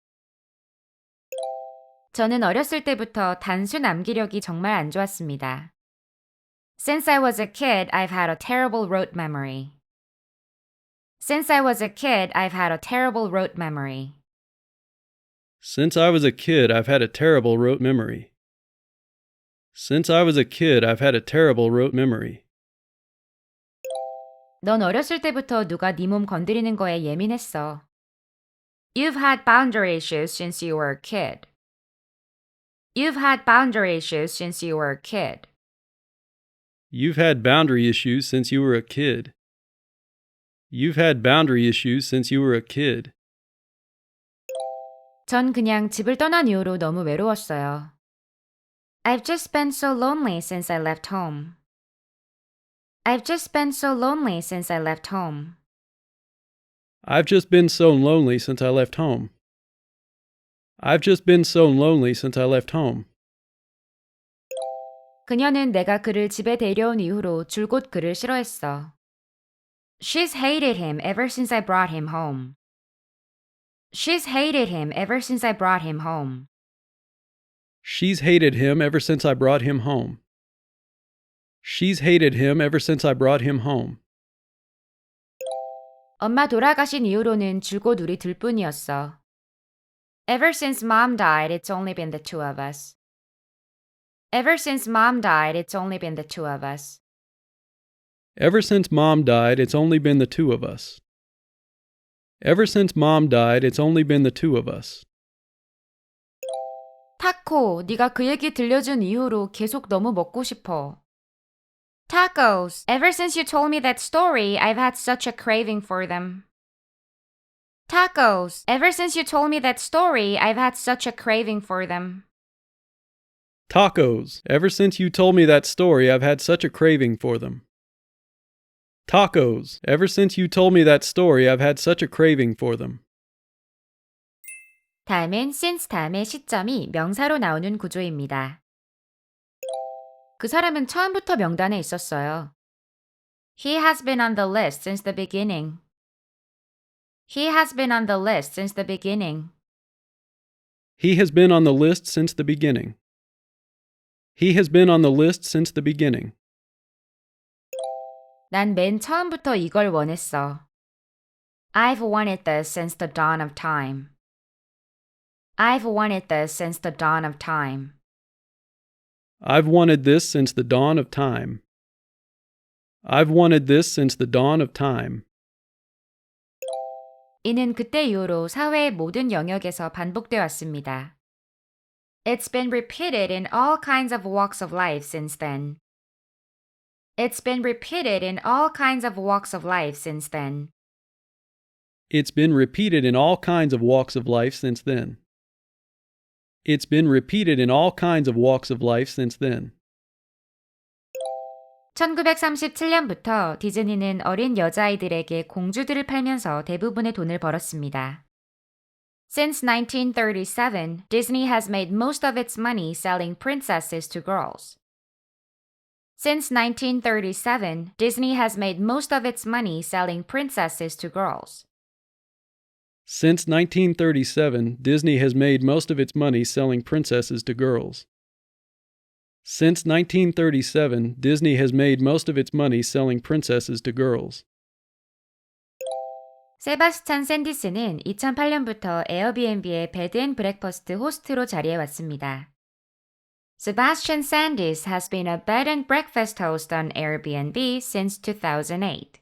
저는 어렸을 때부터 단수 암기력이 정말 안 좋았습니다. Since I was a kid, I've had a terrible rote memory. Since I was a kid, I've had a terrible rote memory. Since I was a kid, I've had a terrible rote memory. Since I was a kid, I've had a terrible rote memory. 넌 어렸을 때부터 누가 네 몸 건드리는 거에 예민했어. You've had boundary issues since you were a kid. You've had boundary issues since you were a kid. You've had boundary issues since you were a kid. You've had boundary issues since you were a kid. 전 그냥 집을 떠난 이후로 너무 외로웠어요. I've just been so lonely since I left home. I've just been so lonely since I left home. I've just been so lonely since I left home. I've just been so lonely since I left home. 그녀는 내가 그를 집에 데려온 이후로 줄곧 그를 싫어했어. She's hated him ever since I brought him home. She's hated him ever since I brought him home. She's hated him ever since I brought him home. She's hated him ever since I brought him home. 엄마 돌아가신 이후로는 줄곧 우리 둘뿐이었어. Ever since Mom died, it's only been the two of us. Ever since Mom died, it's only been the two of us. Ever since Mom died, it's only been the two of us. Ever since Mom died, it's only been the two of us. 타코, 네가 그 얘기 들려준 이후로 계속 너무 먹고 싶어. Tacos. Ever since you told me that story, I've had such a craving for them. Tacos. Ever since you told me that story, I've had such a craving for them. Tacos. Ever since you told me that story, I've had such a craving for them. Tacos. Ever since you told me that story, I've had such a craving for them. 다음은 since 다음의 시점이 명사로 나오는 구조입니다. 그 사람은 처음부터 명단에 있었어요. He has been on the list since the beginning. He has been on the list since the beginning. He has been on the list since the beginning. He has been on the list since the beginning. 난 맨 처음부터 이걸 원했어. I've wanted this since the dawn of time. I've wanted this since the dawn of time. I've wanted this since the dawn of time. I've wanted this since the dawn of time. 이는 그때 이후로 사회의 모든 영역에서 반복돼 왔습니다. It's been repeated in all kinds of walks of life since then. It's been repeated in all kinds of walks of life since then. It's been repeated in all kinds of walks of life since then. It's been repeated in all kinds of walks of life since then. 1937년부터 디즈니는 어린 여자아이들에게 공주들을 팔면서 대부분의 돈을 벌었습니다. Since 1937, Disney has made most of its money selling princesses to girls. Since 1937, Disney has made most of its money selling princesses to girls. Since 1937, Disney has made most of its money selling princesses to girls. Since 1937, Disney has made most of its money selling princesses to girls. 세바스찬 샌디스는 2008년부터 에어비앤비의 베드 앤 브렉퍼스트 호스트로 자리해왔습니다. Sebastian Sandis has been a bed and breakfast host on Airbnb since 2008.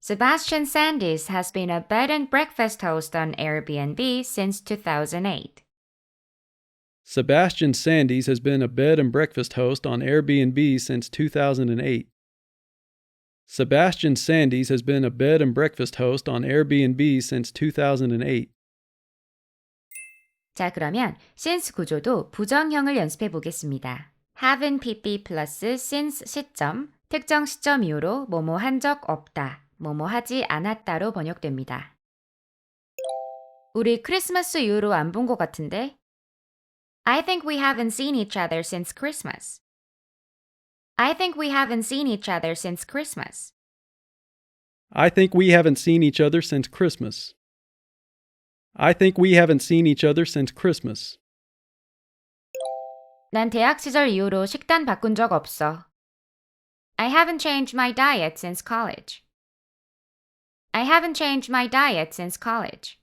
Sebastian Sandis has been a bed and breakfast host on Airbnb since 2008. Sebastian Sandys has been a bed and breakfast host on Airbnb since 2008. Sebastian Sandys has been a bed and breakfast host on Airbnb since 2008. 자, 그러면 since 구조도 부정형을 연습해 보겠습니다. have은 pp 플러스 since 시점, 특정 시점 이후로 뭐뭐 한 적 없다, 뭐뭐 하지 않았다로 번역됩니다. 우리 크리스마스 이후로 안 본 것 같은데? I think we haven't seen each other since Christmas. I think we haven't seen each other since Christmas. I think we haven't seen each other since Christmas. I think we haven't seen each other since Christmas. 난 대학 시절 이후로 식단 바꾼 적 없어. I haven't changed my diet since college. I haven't changed my diet since college.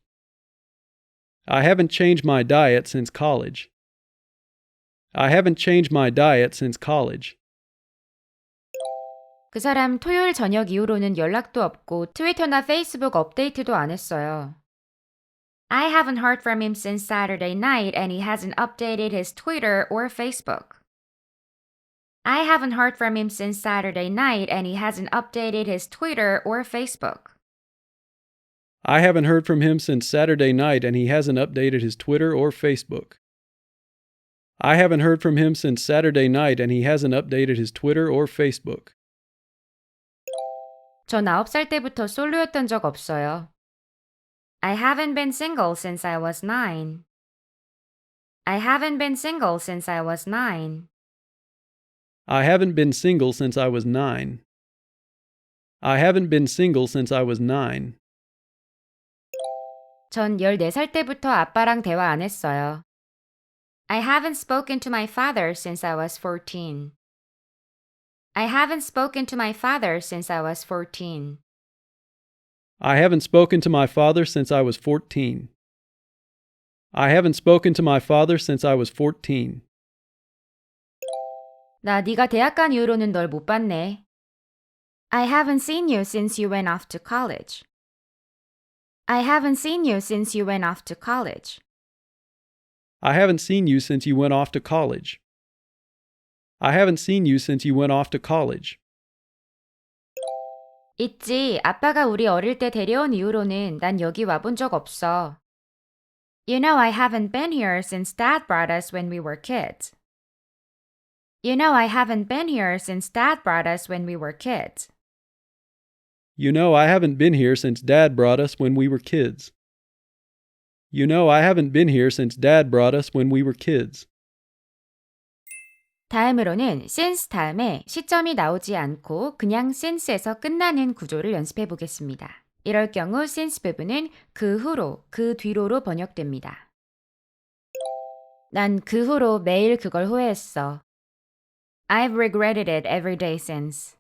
I haven't changed my diet since college. I haven't changed my diet since college. 그 사람 토요일 저녁 이후로는 연락도 없고 트위터나 페이스북 업데이트도 안 했어요. I haven't heard from him since Saturday night and he hasn't updated his Twitter or Facebook. I haven't heard from him since Saturday night and he hasn't updated his Twitter or Facebook. I haven't heard from him since Saturday night and he hasn't updated his Twitter or Facebook. I haven't heard from him since Saturday night and he hasn't updated his Twitter or Facebook. 전 9살 때부터 솔로였던 적 없어요. I haven't been single since I was 9. I haven't been single since I was 9. I haven't been single since I was 9. I haven't been single since I was 9. 전 14살 때부터 아빠랑 대화 안 했어요. I haven't spoken to my father since I was 14. I haven't spoken to my father since I was 14. I haven't spoken to my father since I was 14. I haven't spoken to my father since I was 14. 나 네가 대학 간 이후로는 널 못 봤네. I haven't seen you since you went off to college. I haven't seen you since you went off to college. I haven't seen you since you went off to college. I haven't seen you since you went off to college. 있지. 아빠가 우리 어릴 때 데려온 이후로는 난 여기 와본 적 없어. You know I haven't been here since Dad brought us when we were kids. You know I haven't been here since Dad brought us when we were kids. You know I haven't been here since Dad brought us when we were kids. You know I haven't been here since Dad brought us when we were kids. 다음으로는 since 다음에 시점이 나오지 않고 그냥 since에서 끝나는 구조를 연습해 보겠습니다. 이럴 경우 since 부분은 그 후로, 그 뒤로로 번역됩니다. 난 그 후로 매일 그걸 후회했어. I've regretted it every day since.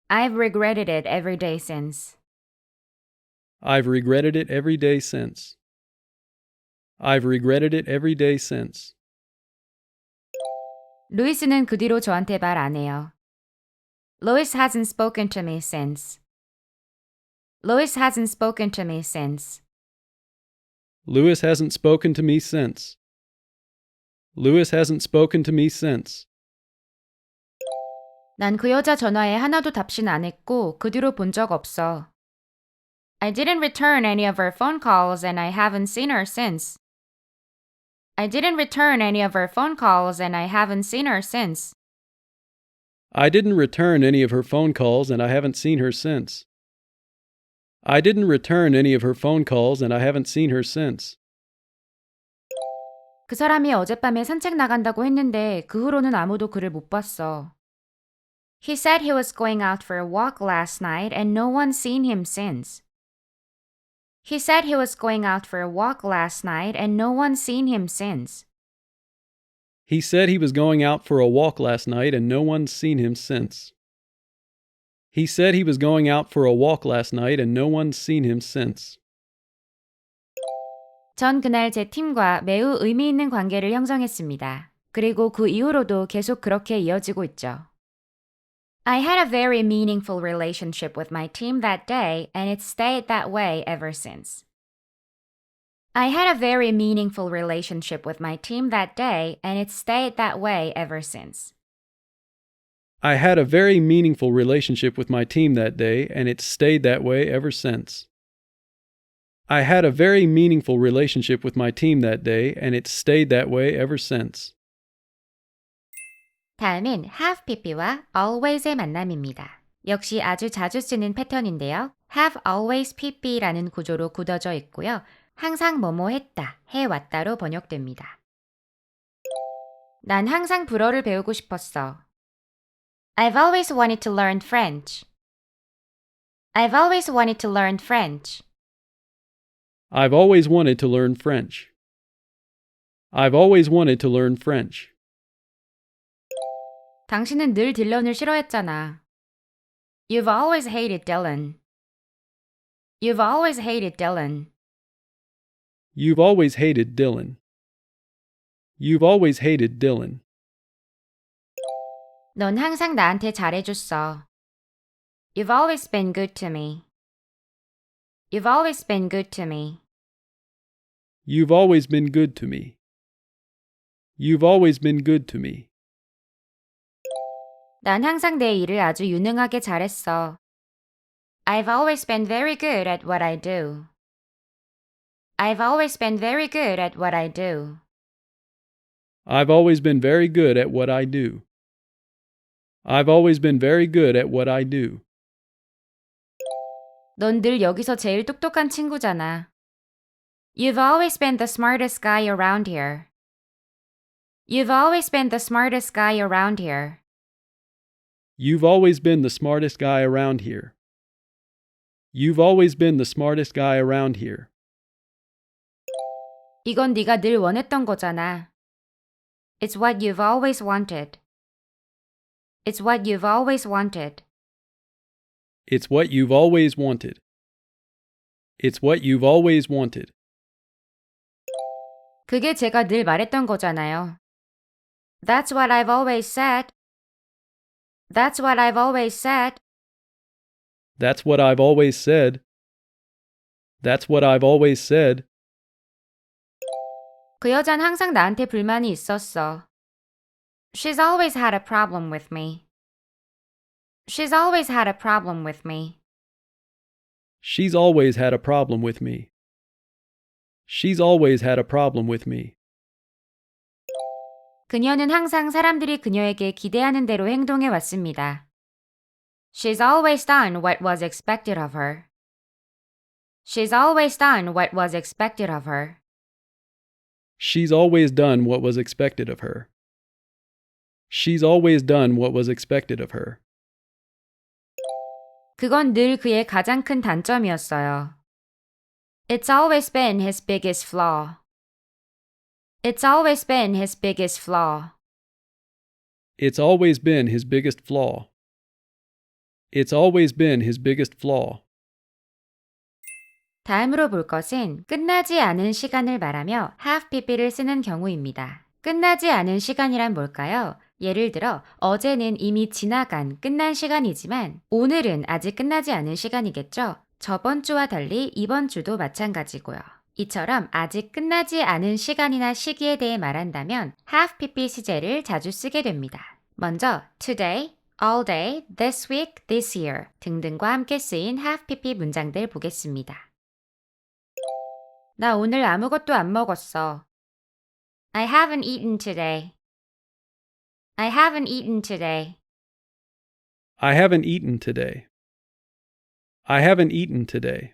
I've regretted it every day since. I've regretted it every day since. I've regretted it every day since. 루이스는 그 뒤로 저한테 말 안 해요. Louis hasn't spoken to me since. Louis hasn't spoken to me since. Louis hasn't spoken to me since. Louis hasn't spoken to me since. 난 그 여자 전화에 하나도 답신 안 했고 그 뒤로 본 적 없어. I didn't return any of her phone calls and I haven't seen her since. I didn't return any of her phone calls and I haven't seen her since. I didn't return any of her phone calls and I haven't seen her since. I didn't return any of her phone calls and I haven't seen her since. 그 사람이 어젯밤에 산책 나간다고 했는데 그 후로는 아무도 그를 못 봤어. He said he was going out for a walk last night and no one's seen him since. He said he was going out for a walk last night and no one's seen him since. He said he was going out for a walk last night and no one's seen him since. He said he was going out for a walk last night and no one's seen him since. 전 그날 제 팀과 매우 의미 있는 관계를 형성했습니다. 그리고 그 이후로도 계속 그렇게 이어지고 있죠. I had a very meaningful relationship with my team that day and it's stayed that way ever since. I had a very meaningful relationship with my team that day and it's stayed that way ever since. I had a very meaningful relationship with my team that day and it's stayed that way ever since. I had a very meaningful relationship with my team that day and it's stayed that way ever since. 다음은 have pp와 always의 만남입니다. 역시 아주 자주 쓰는 패턴인데요. have always pp라는 구조로 굳어져 있고요. 항상 뭐뭐 했다, 해왔다로 번역됩니다. 난 항상 불어를 배우고 싶었어. I've always wanted to learn French. I've always wanted to learn French. I've always wanted to learn French. I've always wanted to learn French. 당신은 늘 딜런을 싫어했잖아. You've always hated Dylan. You've always hated Dylan. You've always hated Dylan. You've always hated Dylan. 넌 항상 나한테 잘해줬어. You've always been good to me. You've always been good to me. You've always been good to me. You've always been good to me. 난 항상 내 일을 아주 유능하게 잘했어. I've always been very good at what I do. I've always been very good at what I do. I've always been very good at what I do. I've always been very good at what I do. 넌 늘 여기서 제일 똑똑한 친구잖아. You've always been the smartest guy around here. You've always been the smartest guy around here. You've always been the smartest guy around here. You've always been the smartest guy around here. 이건 네가 늘 원했던 거잖아. It's what you've always wanted. It's what you've always wanted. It's what you've always wanted. It's what you've always wanted. 그게 제가 늘 말했던 거잖아요. That's what I've always said. That's what I've always said. That's what I've always said. That's what I've always said. 그 여잔 항상 나한테 불만이 있었어. She's always had a problem with me. She's always had a problem with me. She's always had a problem with me. She's always had a problem with me. 그녀는 항상 사람들이 그녀에게 기대하는 대로 행동해 왔습니다. She's always done what was expected of her. She's always done what was expected of her. She's always done what was expected of her. She's always done what was expected of her. 그건 늘 그의 가장 큰 단점이었어요. It's always been his biggest flaw. It's always been his biggest flaw. It's always been his biggest flaw. It's always been his biggest flaw. 다음으로 볼 것은 끝나지 않은 시간을 말하며 have pp를 쓰는 경우입니다. 끝나지 않은 시간이란 뭘까요? 예를 들어 어제는 이미 지나간 끝난 시간이지만 오늘은 아직 끝나지 않은 시간이겠죠? 저번 주와 달리 이번 주도 마찬가지고요. 이처럼 아직 끝나지 않은 시간이나 시기에 대해 말한다면 have pp 시제를 자주 쓰게 됩니다. 먼저 today, all day, this week, this year 등등과 함께 쓰인 have pp 문장들 보겠습니다. 나 오늘 아무것도 안 먹었어. I haven't eaten today. I haven't eaten today. I haven't eaten today. I haven't eaten today.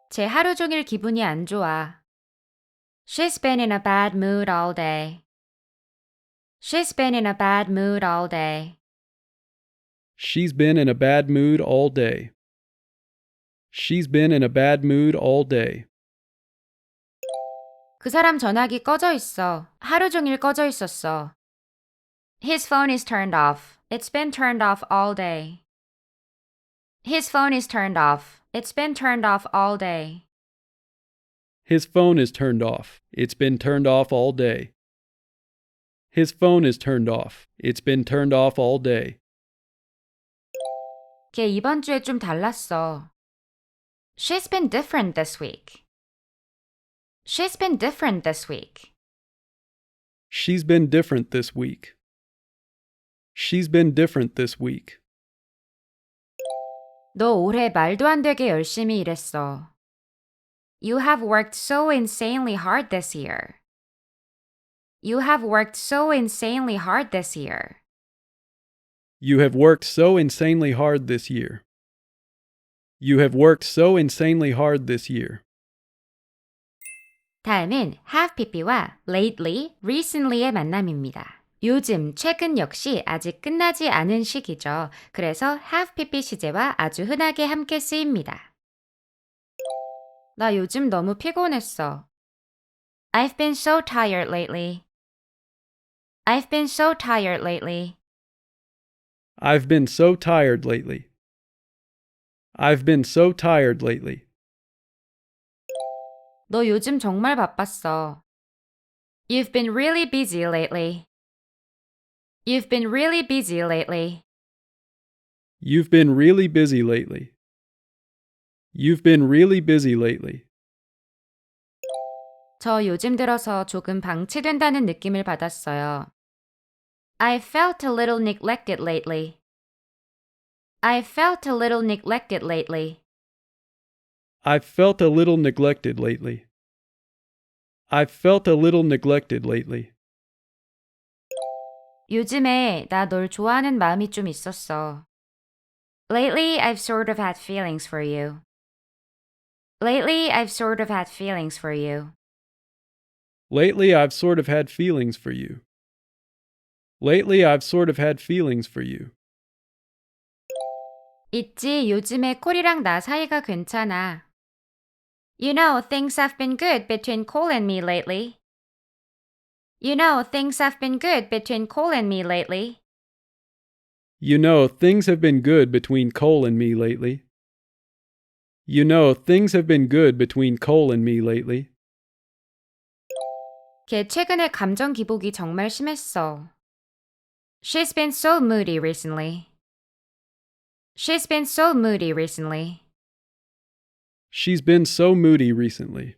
제 하루 종일 기분이 안 좋아. She's been in a bad mood all day. She's been in a bad mood all day. She's been in a bad mood all day. She's been in a bad mood all day. 그 사람 전화기 꺼져 있어. 하루 종일 꺼져 있었어. His phone is turned off. It's been turned off all day. His phone is turned off. It's been turned off all day. His phone is turned off. It's been turned off all day. His phone is turned off. It's been turned off all day. 걔 이번 주에 좀 달랐어. She's been different this week. She's been different this week. She's been different this week. She's been different this week. 너 올해 말도 안 되게 열심히 일했어. You have worked so insanely hard this year. You have worked so insanely hard this year. You have worked so insanely hard this year. You have worked so insanely hard this year. 다음은 have pp와 lately, recently의 만남입니다. 요즘, 최근 역시 아직 끝나지 않은 시기죠. 그래서 have pp 시제와 아주 흔하게 함께 쓰입니다. 나 요즘 너무 피곤했어. I've been so tired lately. I've been so tired lately. I've been so tired lately. I've been so tired lately. 너 요즘 정말 바빴어. You've been really busy lately. You've been really busy lately. You've been really busy lately. You've been really busy lately. 저 요즘 들어서 조금 방치된다는 느낌을 받았어요. I felt a little neglected lately. I felt a little neglected lately. I've felt a little neglected lately. I've felt a little neglected lately. 요즘에 나 널 좋아하는 마음이 좀 있었어. Lately, I've sort of had feelings for you. Lately, I've sort of had feelings for you. Lately, I've sort of had feelings for you. Lately, I've sort of had feelings for you. 있지, 요즘에 콜이랑 나 사이가 괜찮아. You know, things have been good between Cole and me lately. You know, things have been good between Cole and me lately. You know, things have been good between Cole and me lately. You know, things have been good between Cole and me lately. 걔 최근에 감정 기복이 정말 심했어. She's been so moody recently. She's been so moody recently. She's been so moody recently.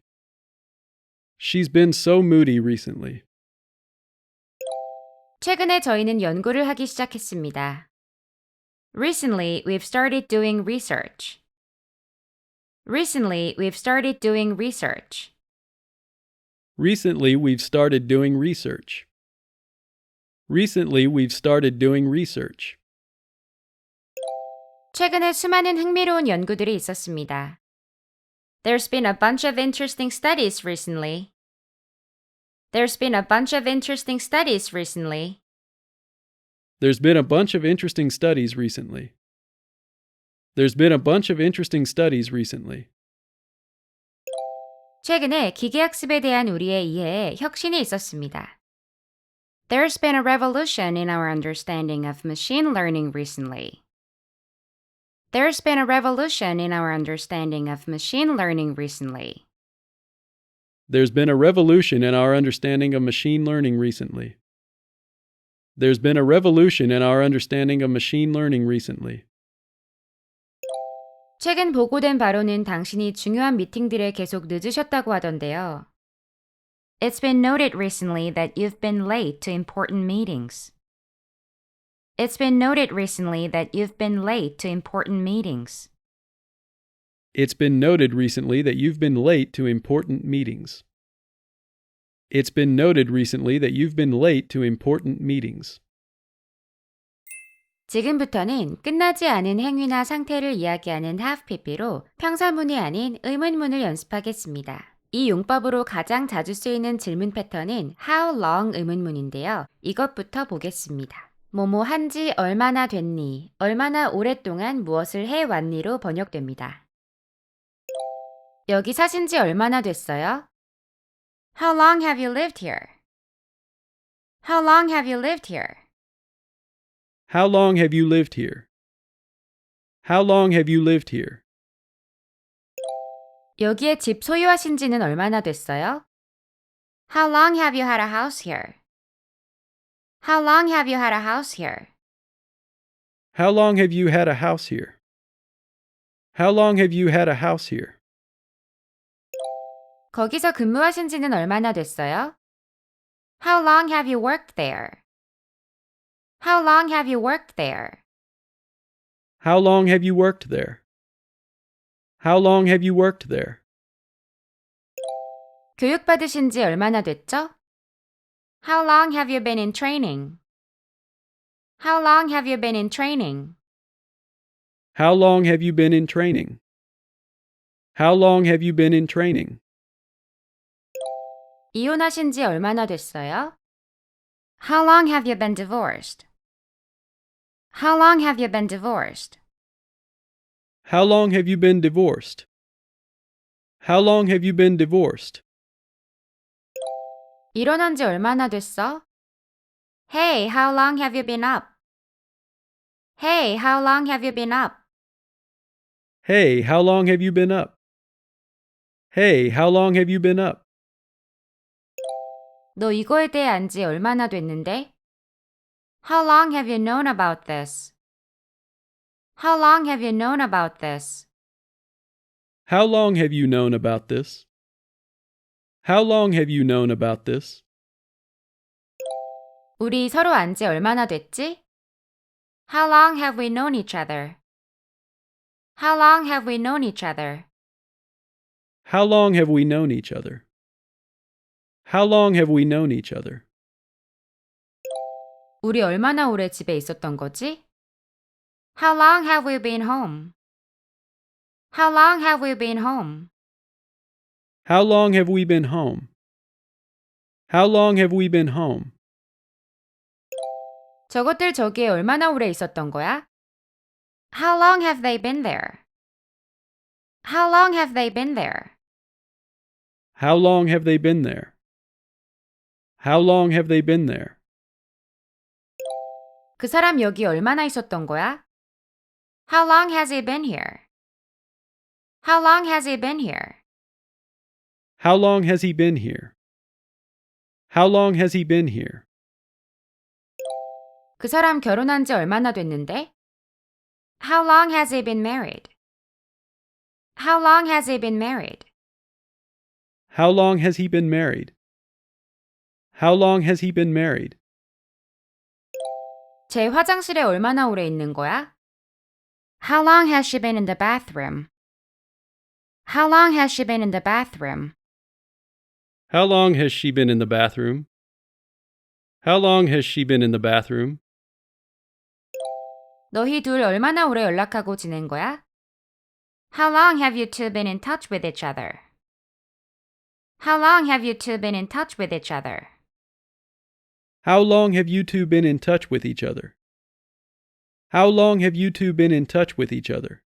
She's been so moody recently. 최근에 저희는 연구를 하기 시작했습니다. Recently, we've started doing research. Recently, we've started doing research. Recently, we've started doing research. Recently, we've started doing research. 최근에 수많은 흥미로운 연구들이 있었습니다. There's been a bunch of interesting studies recently. There's been a bunch of interesting studies recently. There's been a bunch of interesting studies recently. There's been a bunch of interesting studies recently. 최근에 기계학습에 대한 우리의 이해에 혁신이 있었습니다. There's been a revolution in our understanding of machine learning recently. There's been a revolution in our understanding of machine learning recently. There's been a revolution in our understanding of machine learning recently. There's been a revolution in our understanding of machine learning recently. 최근 보고된 바로는 당신이 중요한 미팅들에 계속 늦으셨다고 하던데요. It's been noted recently that you've been late to important meetings. It's been noted recently that you've been late to important meetings. It's been noted recently that you've been late to important meetings. It's been noted recently that you've been late to important meetings. 지금부터는 끝나지 않은 행위나 상태를 이야기하는 have pp로 평사문이 아닌 의문문을 연습하겠습니다. 이 용법으로 가장 자주 쓰이는 질문 패턴은 how long 의문문인데요. 이것부터 보겠습니다. 뭐뭐 한지 얼마나 됐니? 얼마나 오랫동안 무엇을 해왔니로 번역됩니다. 여기 사신 지 얼마나 됐어요? How long have you lived here? How long have you lived here? How long have you lived here? How long have you lived here? 여기에 집 소유하신 지는 얼마나 됐어요? How long have you had a house here? How long have you had a house here? How long have you had a house here? How long have you had a house here? 거기서 근무하신 지는 얼마나 됐어요? How long have you worked there? How long have you worked there? How long have you worked there? How long have you worked there? 교육받으신 지 얼마나 됐죠? How long have you been in training? How long have you been in training? How long have you been in training? How long have you been in training? 이혼하신 지 얼마나 됐어요? How long have you been divorced? How long have you been divorced? How long have you been divorced? How long have you been divorced? 일어난 지 얼마나 됐어? Hey, how long have you been up? Hey, how long have you been up? Hey, how long have you been up? Hey, how long have you been up? 너 이거에 대해 안 지 얼마나 됐는데? How long have you known about this? How long have you known about this? How long have you known about this? How long have you known about this? 우리 서로 안 지 얼마나 됐지? How long have we known each other? How long have we known each other? How long have we known each other? How long have we known each other? 우리 얼마나 오래 집에 있었던 거지? How long have we been home? How long have we been home? How long have we been home? How long have we been home? 저것들 저기에 얼마나 오래 있었던 거야? How long have they been there? How long have they been there? How long have they been there? How long have they been there? 그 사람 여기 얼마나 있었던 거야? How long has he been here? How long has he been here? How long has he been here? How long has he been here? 그 사람 결혼한 지 얼마나 됐는데? How long has he been married? How long has he been married? How long has he been married? How long has he been married? 제 화장실에 얼마나 오래 있는 거야? How long has she been in the bathroom? How long has she been in the bathroom? How long has she been in the bathroom? How long has she been in the bathroom? 너희 둘 얼마나 오래 연락하고 지낸 거야? How long have you two been in touch with each other? How long have you two been in touch with each other? How long have you two been in touch with each other? How long have you two been in touch with each other?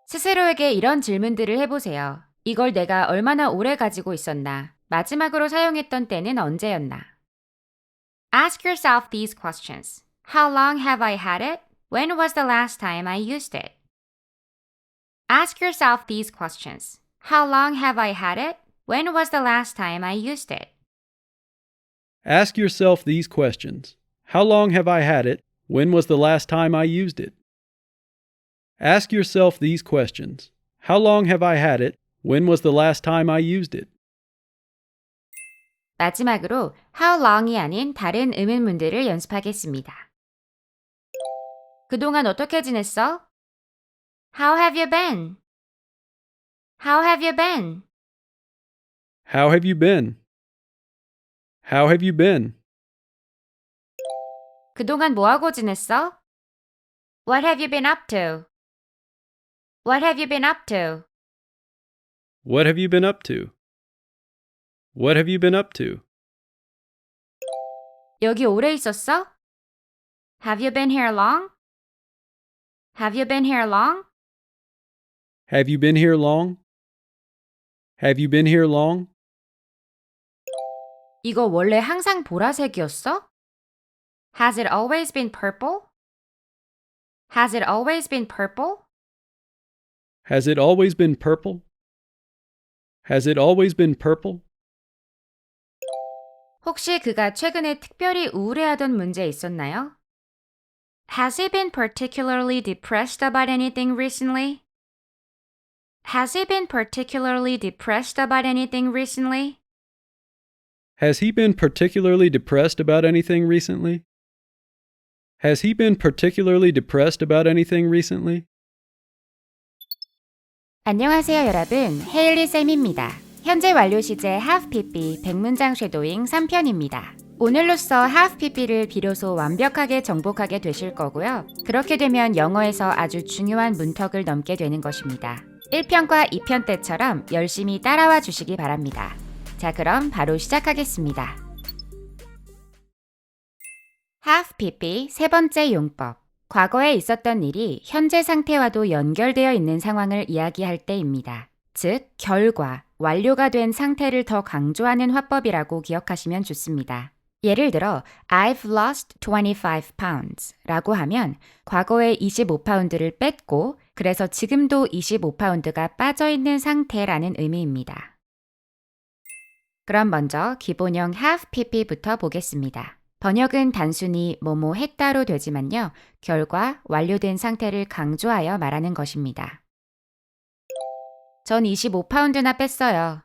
스스로에게 이런 질문들을 해보세요. 이걸 내가 얼마나 오래 가지고 있었나? 마지막으로 사용했던 때는 언제였나? Ask yourself these questions. How long have I had it? When was the last time I used it? Ask yourself these questions. How long have I had it? When was the last time I used it? Ask yourself these questions. How long have I had it? When was the last time I used it? Ask yourself these questions. How long have I had it? When was the last time I used it? 마지막으로 how long이 아닌 다른 의문문들을 연습하겠습니다. 그동안 어떻게 지냈어? How have you been? How have you been? How have you been? How have you been? 그동안 뭐하고 지냈어? What have you been up to? What have you been up to? What have you been up to? What have you been up to? 여기 오래 있었어? Have you been here long? Have you been here long? Have you been here long? Have you been here long? 이거 원래 항상 보라색이었어? Has it always been purple? Has it always been purple? Has it always been purple? Has it always been purple? 혹시 그가 최근에 특별히 우울해하던 문제 있었나요? Has he been particularly depressed about anything recently? Has he been particularly depressed about anything recently? Has he been particularly depressed about anything recently? Has he been particularly depressed about anything recently? 안녕하세요 여러분, 헤일리 쌤입니다. 현재 완료 시제 have pp 100문장 쉐도잉 3편입니다. 오늘로써 have pp를 비로소 완벽하게 정복하게 되실 거고요. 그렇게 되면 영어에서 아주 중요한 문턱을 넘게 되는 것입니다. 1편과 2편 때처럼 열심히 따라와 주시기 바랍니다. 자, 그럼 바로 시작하겠습니다. have pp 세 번째 용법. 과거에 있었던 일이 현재 상태와도 연결되어 있는 상황을 이야기할 때입니다. 즉, 결과, 완료가 된 상태를 더 강조하는 화법이라고 기억하시면 좋습니다. 예를 들어, I've lost 25 pounds 라고 하면 과거에 25파운드를 뺐고 그래서 지금도 25파운드가 빠져있는 상태라는 의미입니다. 그럼 먼저 기본형 have pp부터 보겠습니다. 번역은 단순히 뭐뭐 했다로 되지만요. 결과, 완료된 상태를 강조하여 말하는 것입니다. 전 25파운드나 뺐어요.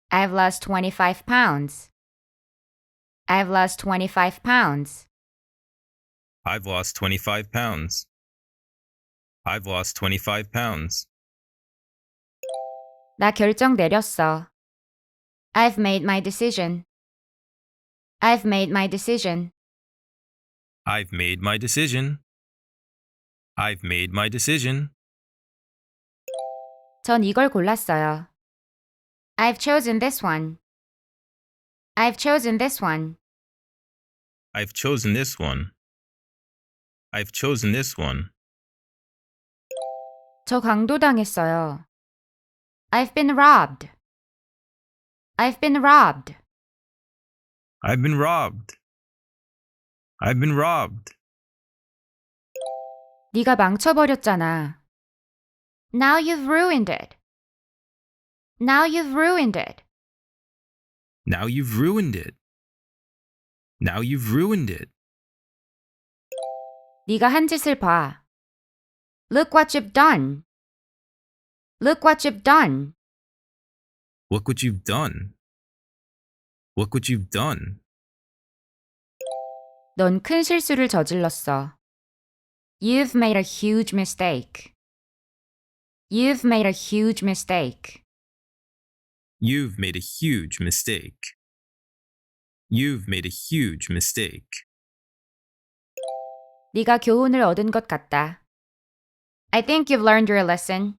I've lost 25 pounds. I've lost 25 pounds. I've lost 25 pounds. I've lost 25 pounds. 나 결정 내렸어. I've made my decision. I've made my decision. I've made my decision. I've made my decision. 전 이걸 골랐어요. I've chosen this one. I've chosen this one. I've chosen this one. I've chosen this one. 저 강도당했어요. I've been robbed. I've been robbed. I've been robbed. I've been robbed. 네가 망쳐버렸잖아. Now you've ruined it. Now you've ruined it. Now you've ruined it. Now you've ruined it. 네가 한 짓을 봐. Look what you've done. Look what you've done. Look what you've done. Look what you've done. 넌 큰 실수를 저질렀어. You've made a huge mistake. You've made a huge mistake. You've made a huge mistake. You've made a huge mistake. 네가 교훈을 얻은 것 같다. I think you've learned your lesson.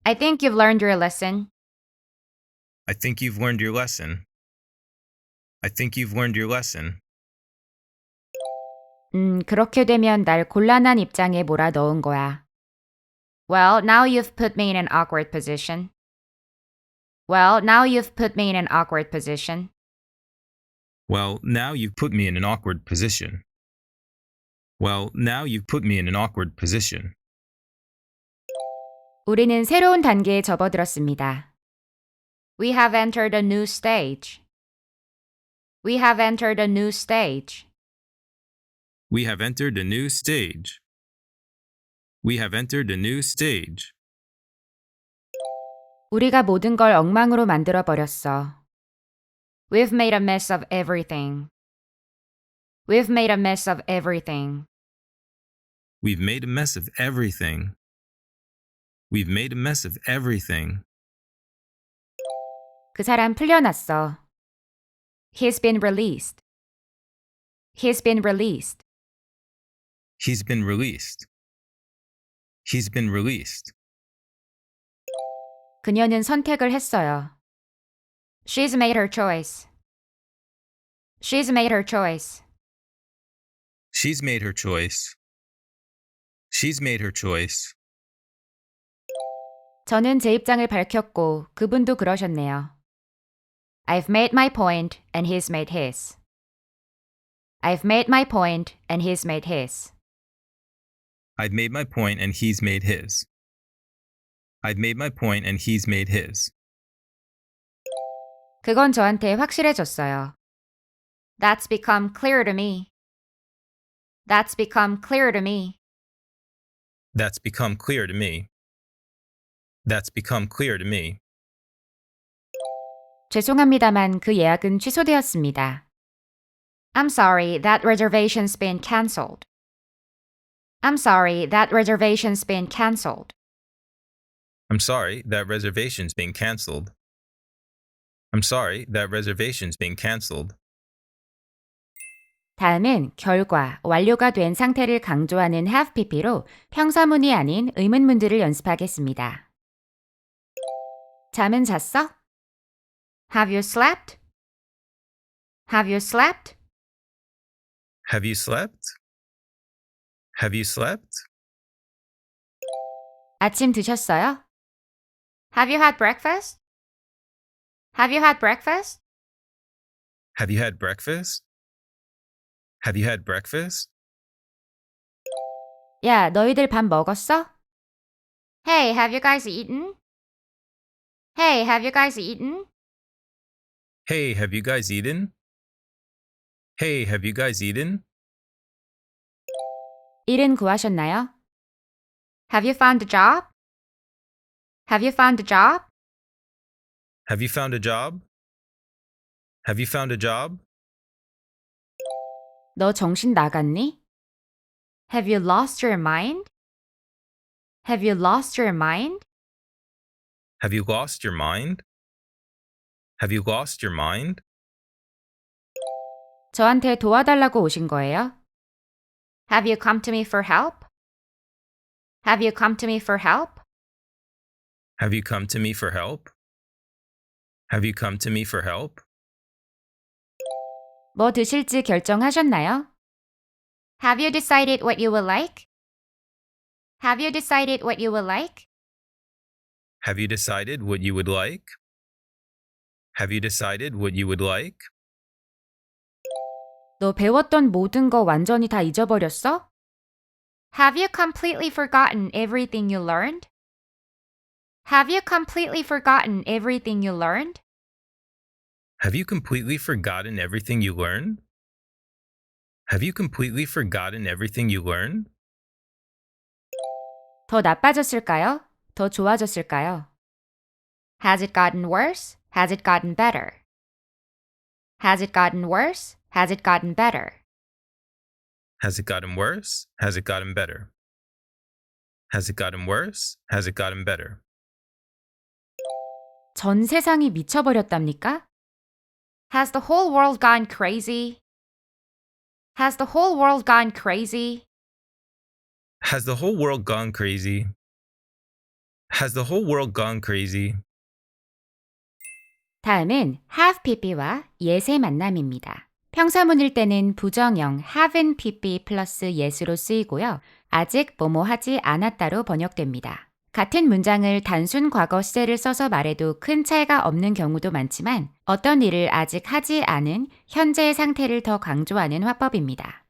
I think you've learned your lesson. I think you've learned your lesson. I think you've learned your lesson. 그렇게 되면 날 곤란한 입장에 몰아넣은 거야. Well, now you've put me in an awkward position. Well, now you've put me in an awkward position. Well, now you've put me in an awkward position. Well, now you've put me in an awkward position. 우리는 새로운 단계에 접어들었습니다. We have entered a new stage. We have entered a new stage. We have entered a new stage. We have entered a new stage. 우리가 모든 걸 엉망으로 만들어 버렸어. We've made a mess of everything. We've made a mess of everything. We've made a mess of everything. We've made a mess of everything. 그 사람 풀려났어. He's been released. He's been released. He's been released. He's been released. 그녀는 선택을 했어요. She's made her choice. She's made her choice. She's made her choice. She's made her choice. 저는 제 입장을 밝혔고 그분도 그러셨네요. I've made my point and he's made his. I've made my point and he's made his. I've made my point and he's made his. I've made my point and he's made his. 그건 저한테 확실해졌어요. That's become clear to me. That's become clear to me. That's become clear to me. That's become clear to me. 죄송합니다만 그 예약은 취소되었습니다. I'm sorry, that reservation's been cancelled. I'm sorry, that reservation's been cancelled. I'm sorry, that reservation's being cancelled. I'm sorry, that reservation's being cancelled. 다음은 결과, 완료가 된 상태를 강조하는 have pp로 평사문이 아닌 의문문들을 연습하겠습니다. 잠은 잤어? Have you slept? Have you slept? Have you slept? Have you slept? 아침 드셨어요? Have you had breakfast? Have you had breakfast? Have you had breakfast? Have you had breakfast? 야, 너희들 밥 먹었어? Hey, have you guys eaten? Hey, have you guys eaten? Hey, have you guys eaten? Hey, have you guys eaten? 일은 구하셨나요? Have you found a job? Have you found a job? Have you found a job? Have you found a job? 너 정신 나갔니? Have you lost your mind? Have you lost your mind? Have you lost your mind? Have you lost your mind? 저한테 도와달라고 오신 거예요? Have you come to me for help? Have you come to me for help? Have you come to me for help? Have you come to me for help? 뭐 드실지 결정하셨나요? Have you decided what you will like? Have you decided what you will like? Have you decided what you would like? Have you decided what you would like? 너 배웠던 모든 거 완전히 다 잊어버렸어? Have you completely forgotten everything you learned? Have you completely forgotten everything you learned? Have you completely forgotten everything you learned? Have you completely forgotten everything you learned? 더 나빠졌을까요? 더 좋아졌을까요? Has it gotten worse? Has it gotten better? Has it gotten worse? Has it gotten better? Has it gotten worse? Has it gotten better? Has it gotten worse? Has it gotten better? 전 세상이 미쳐버렸답니까? Has the whole world gone crazy? Has the whole world gone crazy? Has the whole world gone crazy? Has the whole world gone crazy? 다음은 have pp와 yes의 만남입니다. 평사문일 때는 부정형 have'n pp 플러스 yes로 쓰이고요. 아직 뭐뭐 하지 않았다로 번역됩니다. 같은 문장을 단순 과거 시제를 써서 말해도 큰 차이가 없는 경우도 많지만 어떤 일을 아직 하지 않은 현재의 상태를 더 강조하는 화법입니다.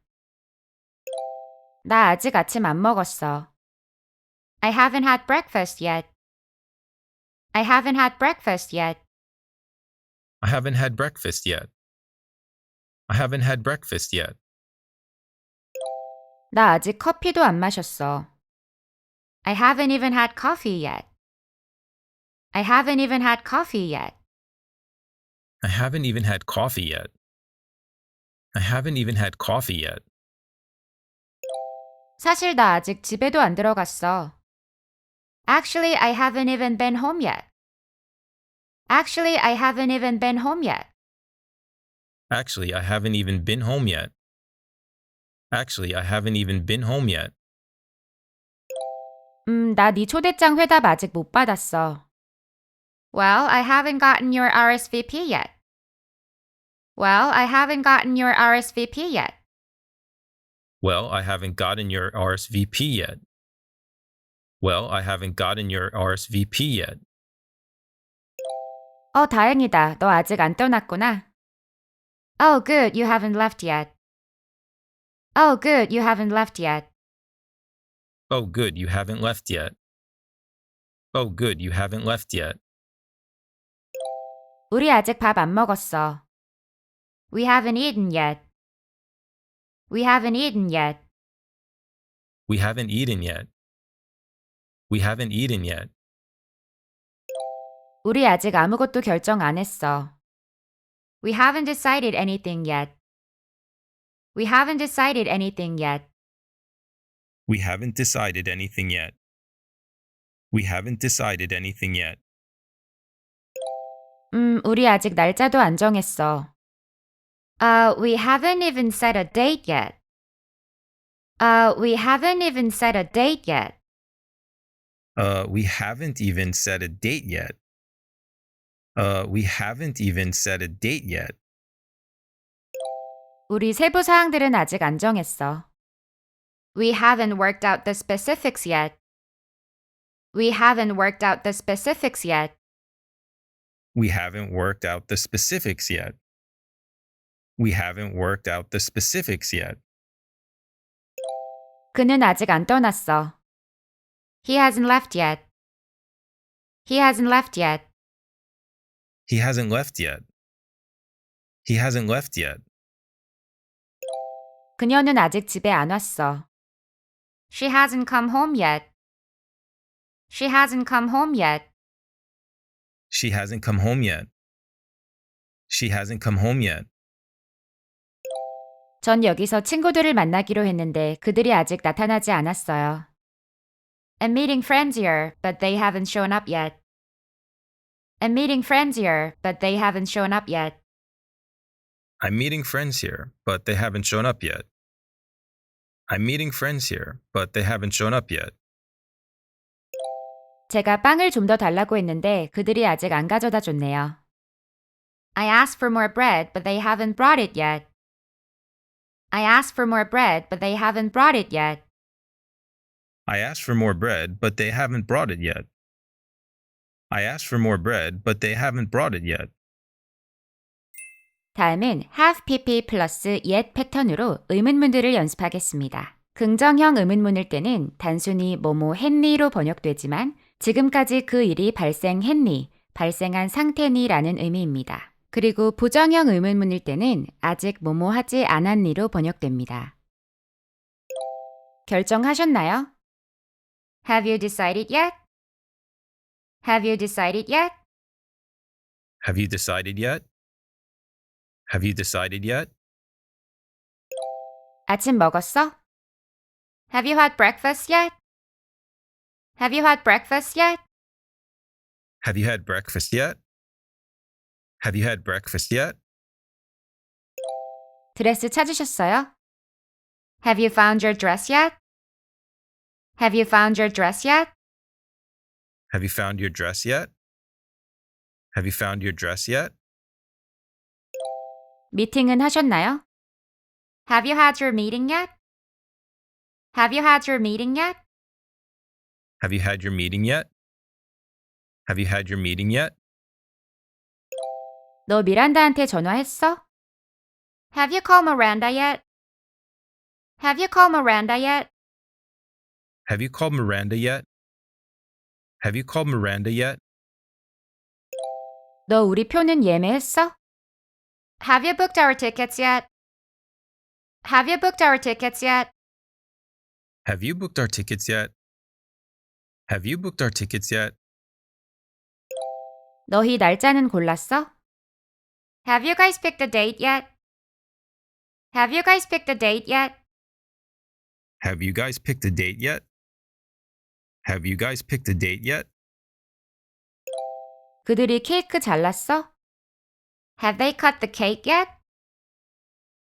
나 아직 아침 안 먹었어. I haven't had breakfast yet. I haven't had breakfast yet. I haven't had breakfast yet. I haven't had breakfast yet. 나 아직 커피도 안 마셨어. I haven't even had coffee yet. I haven't even had coffee yet. I haven't even had coffee yet. I haven't even had coffee yet. 사실 나 아직 집에도 안 들어갔어. Actually, I haven't even been home yet. Actually, I haven't even been home yet. Actually, I haven't even been home yet. Actually, I haven't even been home yet. 나 네 초대장 회답 아직 못 받았어. Well, I haven't gotten your RSVP yet. Well, I haven't gotten your RSVP yet. Well, I haven't gotten your RSVP yet. Well, I haven't gotten your RSVP yet. 다행이다. 너 아직 안 떠났구나. Oh, good, you haven't left yet. Oh, good, you haven't left yet. Oh, good, you haven't left yet. Oh, good, you haven't left yet. 우리 아직 밥 안 먹었어. We haven't eaten yet. We haven't eaten yet. We haven't eaten yet. We haven't eaten yet. 우리 아직 아무것도 결정 안 했어. We haven't decided anything yet. We haven't decided anything yet. We haven't decided anything yet. We haven't decided anything yet. 우리 아직 날짜도 안 정했어. We haven't even set a date yet. We haven't even set a date yet. We haven't even set a date yet. We haven't even set a date yet. 우리 세부 사항들은 아직 안 정했어. We haven't worked out the specifics yet. We haven't worked out the specifics yet. We haven't worked out the specifics yet. We haven't worked out the specifics yet. 그는 아직 안 떠났어. He hasn't left yet. He hasn't left yet. He hasn't left yet. He hasn't left yet. 그녀는 아직 집에 안 왔어. She hasn't come home yet. She hasn't come home yet. She hasn't come home yet. She hasn't come home yet. 전 여기서 친구들을 만나기로 했는데 그들이 아직 나타나지 않았어요. I'm meeting friends here, but they haven't shown up yet. I'm meeting friends here, but they haven't shown up yet. I'm meeting friends here, but they haven't shown up yet. I'm meeting friends here, but they haven't shown up yet. 제가 빵을 좀 더 달라고 했는데 그들이 아직 안 가져다 줬네요. I asked for more bread, but they haven't brought it yet. I asked for more bread, but they haven't brought it yet. I asked for more bread, but they haven't brought it yet. I asked for more bread, but they haven't brought it yet. 다음은 have pp 플러스 yet 패턴으로 의문문들을 연습하겠습니다. 긍정형 의문문일 때는 단순히 뭐뭐 했니로 번역되지만 지금까지 그 일이 발생했니, 발생한 상태니 라는 의미입니다. 그리고 부정형 의문문일 때는 아직 뭐뭐 하지 않았니로 번역됩니다. 결정하셨나요? Have you decided yet? Have you decided yet? Have you decided yet? Have you decided yet? 아침 먹었어? Have you had breakfast yet? Have you had breakfast yet? Have you had breakfast yet? Have you had breakfast yet? 드레스 찾으셨어요? Have you found your dress yet? Have you found your dress yet? Have you found your dress yet? Have you found your dress yet? 미팅은 하셨나요? Have you had your meeting yet? Have you had your meeting yet? Have you had your meeting yet? Have you had your meeting yet? 너 미란다한테 전화했어? Have you called Miranda yet? Have you called Miranda yet? Have you called Miranda yet? Have you called Miranda yet? 너 우리 표는 예매했어? Have you booked our tickets yet? Have you booked our tickets yet? Have you booked our tickets yet? Have you booked our tickets yet? 너희 날짜는 골랐어? Have you guys picked a date yet? Have you guys picked a date yet? Have you guys picked a date yet? Have you guys picked a date yet? 그들이 케이크 잘랐어? Have they cut the cake yet?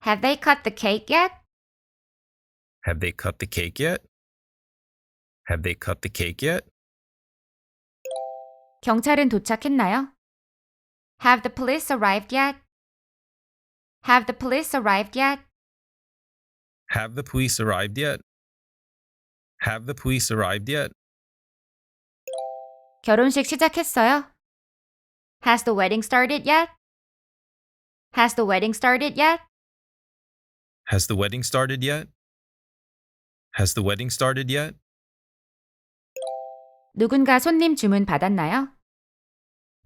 Have they cut the cake yet? Have they cut the cake yet? Have they cut the cake yet? 경찰은 도착했나요? Have the police arrived yet? Have the police arrived yet? Have the police arrived yet? Have the police arrived yet? 결혼식 시작했어요? Has the wedding started yet? Has the wedding started yet? Has the wedding started yet? Has the wedding started yet? 누군가 손님 주문 받았나요?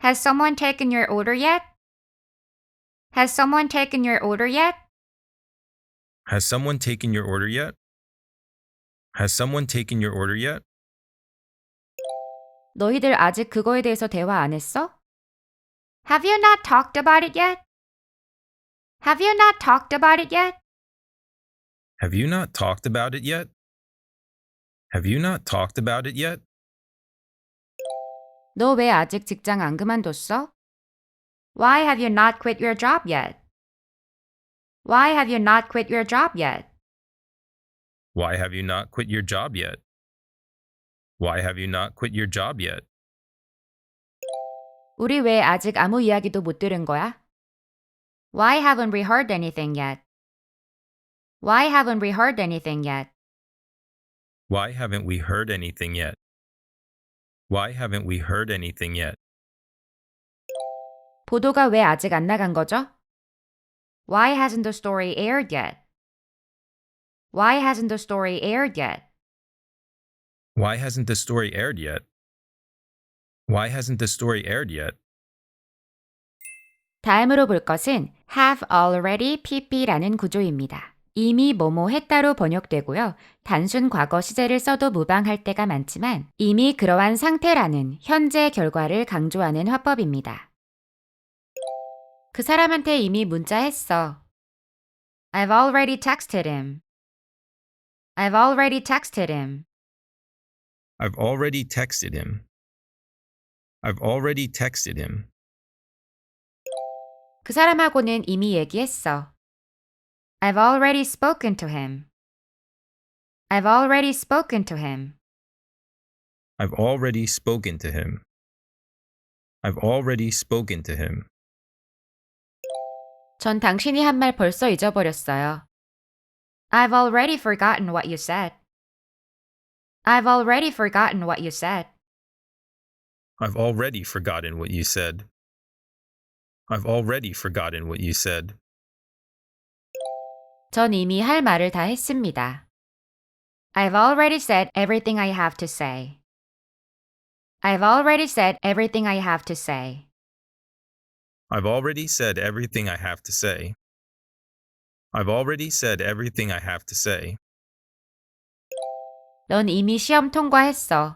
Has someone taken your order yet? Has someone taken your order yet? Has someone taken your order yet? Has someone taken your order yet? 너희들 아직 그거에 대해서 대화 안 했어? Have you not talked about it yet? Have you not talked about it yet? Have you not talked about it yet? Have you not talked about it yet? 너 왜 아직 직장 안 그만뒀어? Why have you not quit your job yet? Why have you not quit your job yet? Why have you not quit your job yet? Why have you not quit your job yet? 우리 왜 아직 아무 이야기도 못 들은 거야? Why haven't we heard anything yet? Why haven't we heard anything yet? Why haven't we heard anything yet? Why haven't we heard anything yet? 보도가 왜 아직 안 나간 거죠? Why hasn't the story aired yet? Why hasn't the story aired yet? Why hasn't the story aired yet? Why hasn't the story aired yet? 다음으로 볼 것은 have already pp라는 구조입니다. 이미 뭐뭐 했다로 번역되고요. 단순 과거 시제를 써도 무방할 때가 많지만 이미 그러한 상태라는 현재 결과를 강조하는 화법입니다. 그 사람한테 이미 문자했어. I've already texted him. I've already texted him. I've already texted him. I've already texted him. 그 사람하고는 이미 얘기했어. I've already spoken to him. I've already spoken to him. I've already spoken to him. I've already spoken to him. 전 당신이 한 말 벌써 잊어버렸어요. I've already forgotten what you said. I've already forgotten what you said. I've already forgotten what you said. I've already forgotten what you said. 전 이미 할 말을 다 했습니다. I've already said everything I have to say. I've already said everything I have to say. I've already said everything I have to say. I've already said everything I have to say. 넌 이미 시험 통과했어.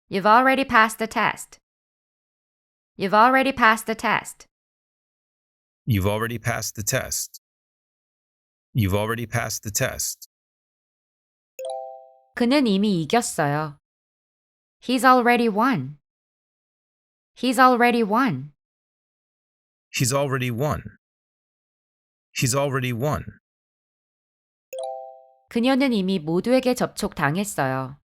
You've already passed the test. You've already passed the test. You've already passed the test. You've already passed the test. 그는 이미 이겼어요. He's already won. He's already won. He's already won. He's already won. 그녀는 이미 모두에게 접촉당했어요.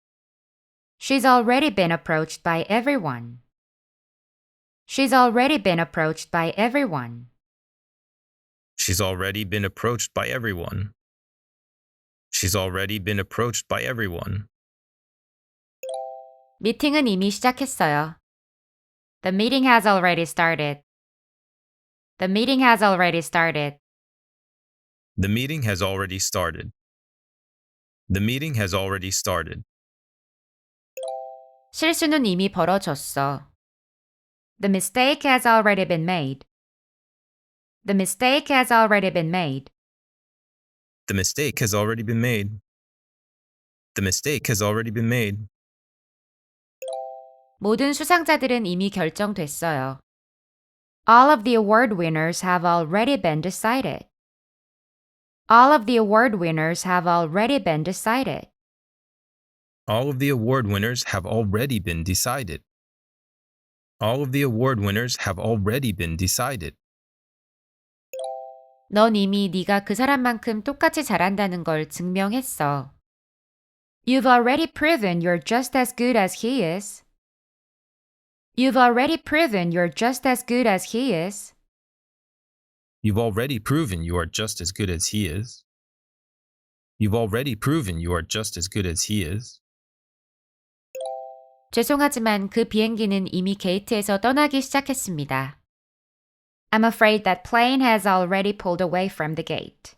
She's already been approached by everyone. She's already been approached by everyone. She's already been approached by everyone. She's already been approached by everyone. 미팅은 이미 시작했어요. The meeting has already started. The meeting has already started. The meeting has already started. The meeting has already started. 실수는 이미 벌어졌어. The mistake has already been made. The mistake has already been made. The mistake has already been made. The mistake has already been made. 모든 수상자들은 이미 결정됐어요. All of the award winners have already been decided. All of the award winners have already been decided. All of the award winners have already been decided. All of the award winners have already been decided. 넌 이미 네가 그 사람만큼 똑같이 잘한다는 걸 증명했어. You've already proven you're just as good as he is. You've already proven you're just as good as he is. You've already proven you are just as good as he is. You've already proven you are just as good as he is. 죄송하지만 그 비행기는 이미 게이트에서 떠나기 시작했습니다. I'm afraid that plane has already pulled away from the gate.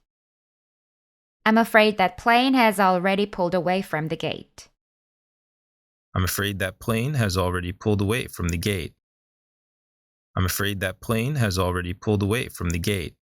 I'm afraid that plane has already pulled away from the gate. I'm afraid that plane has already pulled away from the gate. I'm afraid that plane has already pulled away from the gate.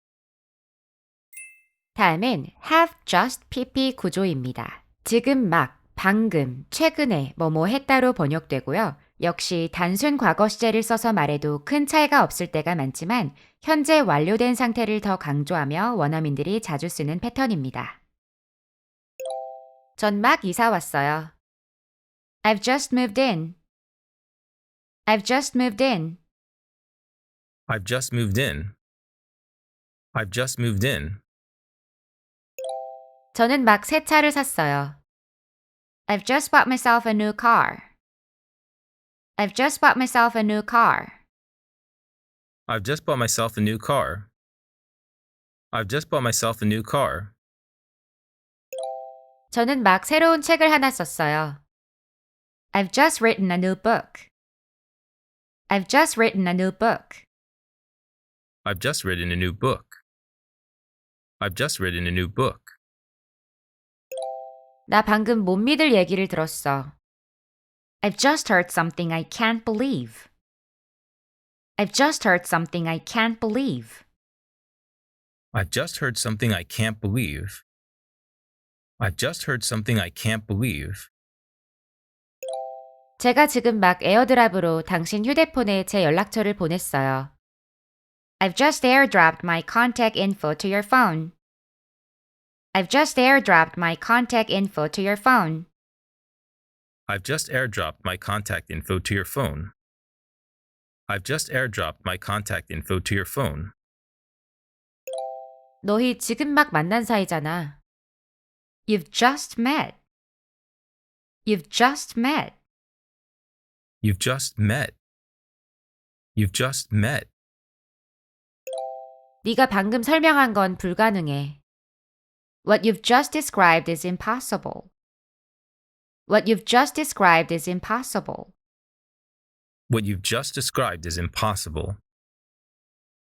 다음은 have just pp 구조입니다. 지금 막, 방금, 최근에, 뭐뭐 했다로 번역되고요. 역시 단순 과거 시제를 써서 말해도 큰 차이가 없을 때가 많지만 현재 완료된 상태를 더 강조하며 원어민들이 자주 쓰는 패턴입니다. 전 막 이사 왔어요. I've just moved in. I've just moved in. I've just moved in. I've just moved in. 저는 막 새 차를 샀어요. I've just bought myself a new car. I've just bought myself a new car. I've just bought myself a new car. I've just bought myself a new car. 저는 막 새로운 책을 하나 썼어요. I've just written a new book. I've just written a new book. I've just written a new book. I've just written a new book. 나 방금 못 믿을 얘기를 들었어. I've just heard something I can't believe. I've just heard something I can't believe. I've just heard something I can't believe. I've just heard something I can't believe. 제가 지금 막 에어드랍으로 당신 휴대폰에 제 연락처를 보냈어요. I've just airdropped my contact info to your phone. I've just airdropped my contact info to your phone. I've just airdropped my contact info to your phone. I've just airdropped my contact info to your phone. 너희 지금 막 만난 사이잖아. You've just met. You've just met. You've just met. You've just met. 네가 방금 설명한 건 불가능해. What you've just described is impossible. What you've just described is impossible. What you've just described is impossible.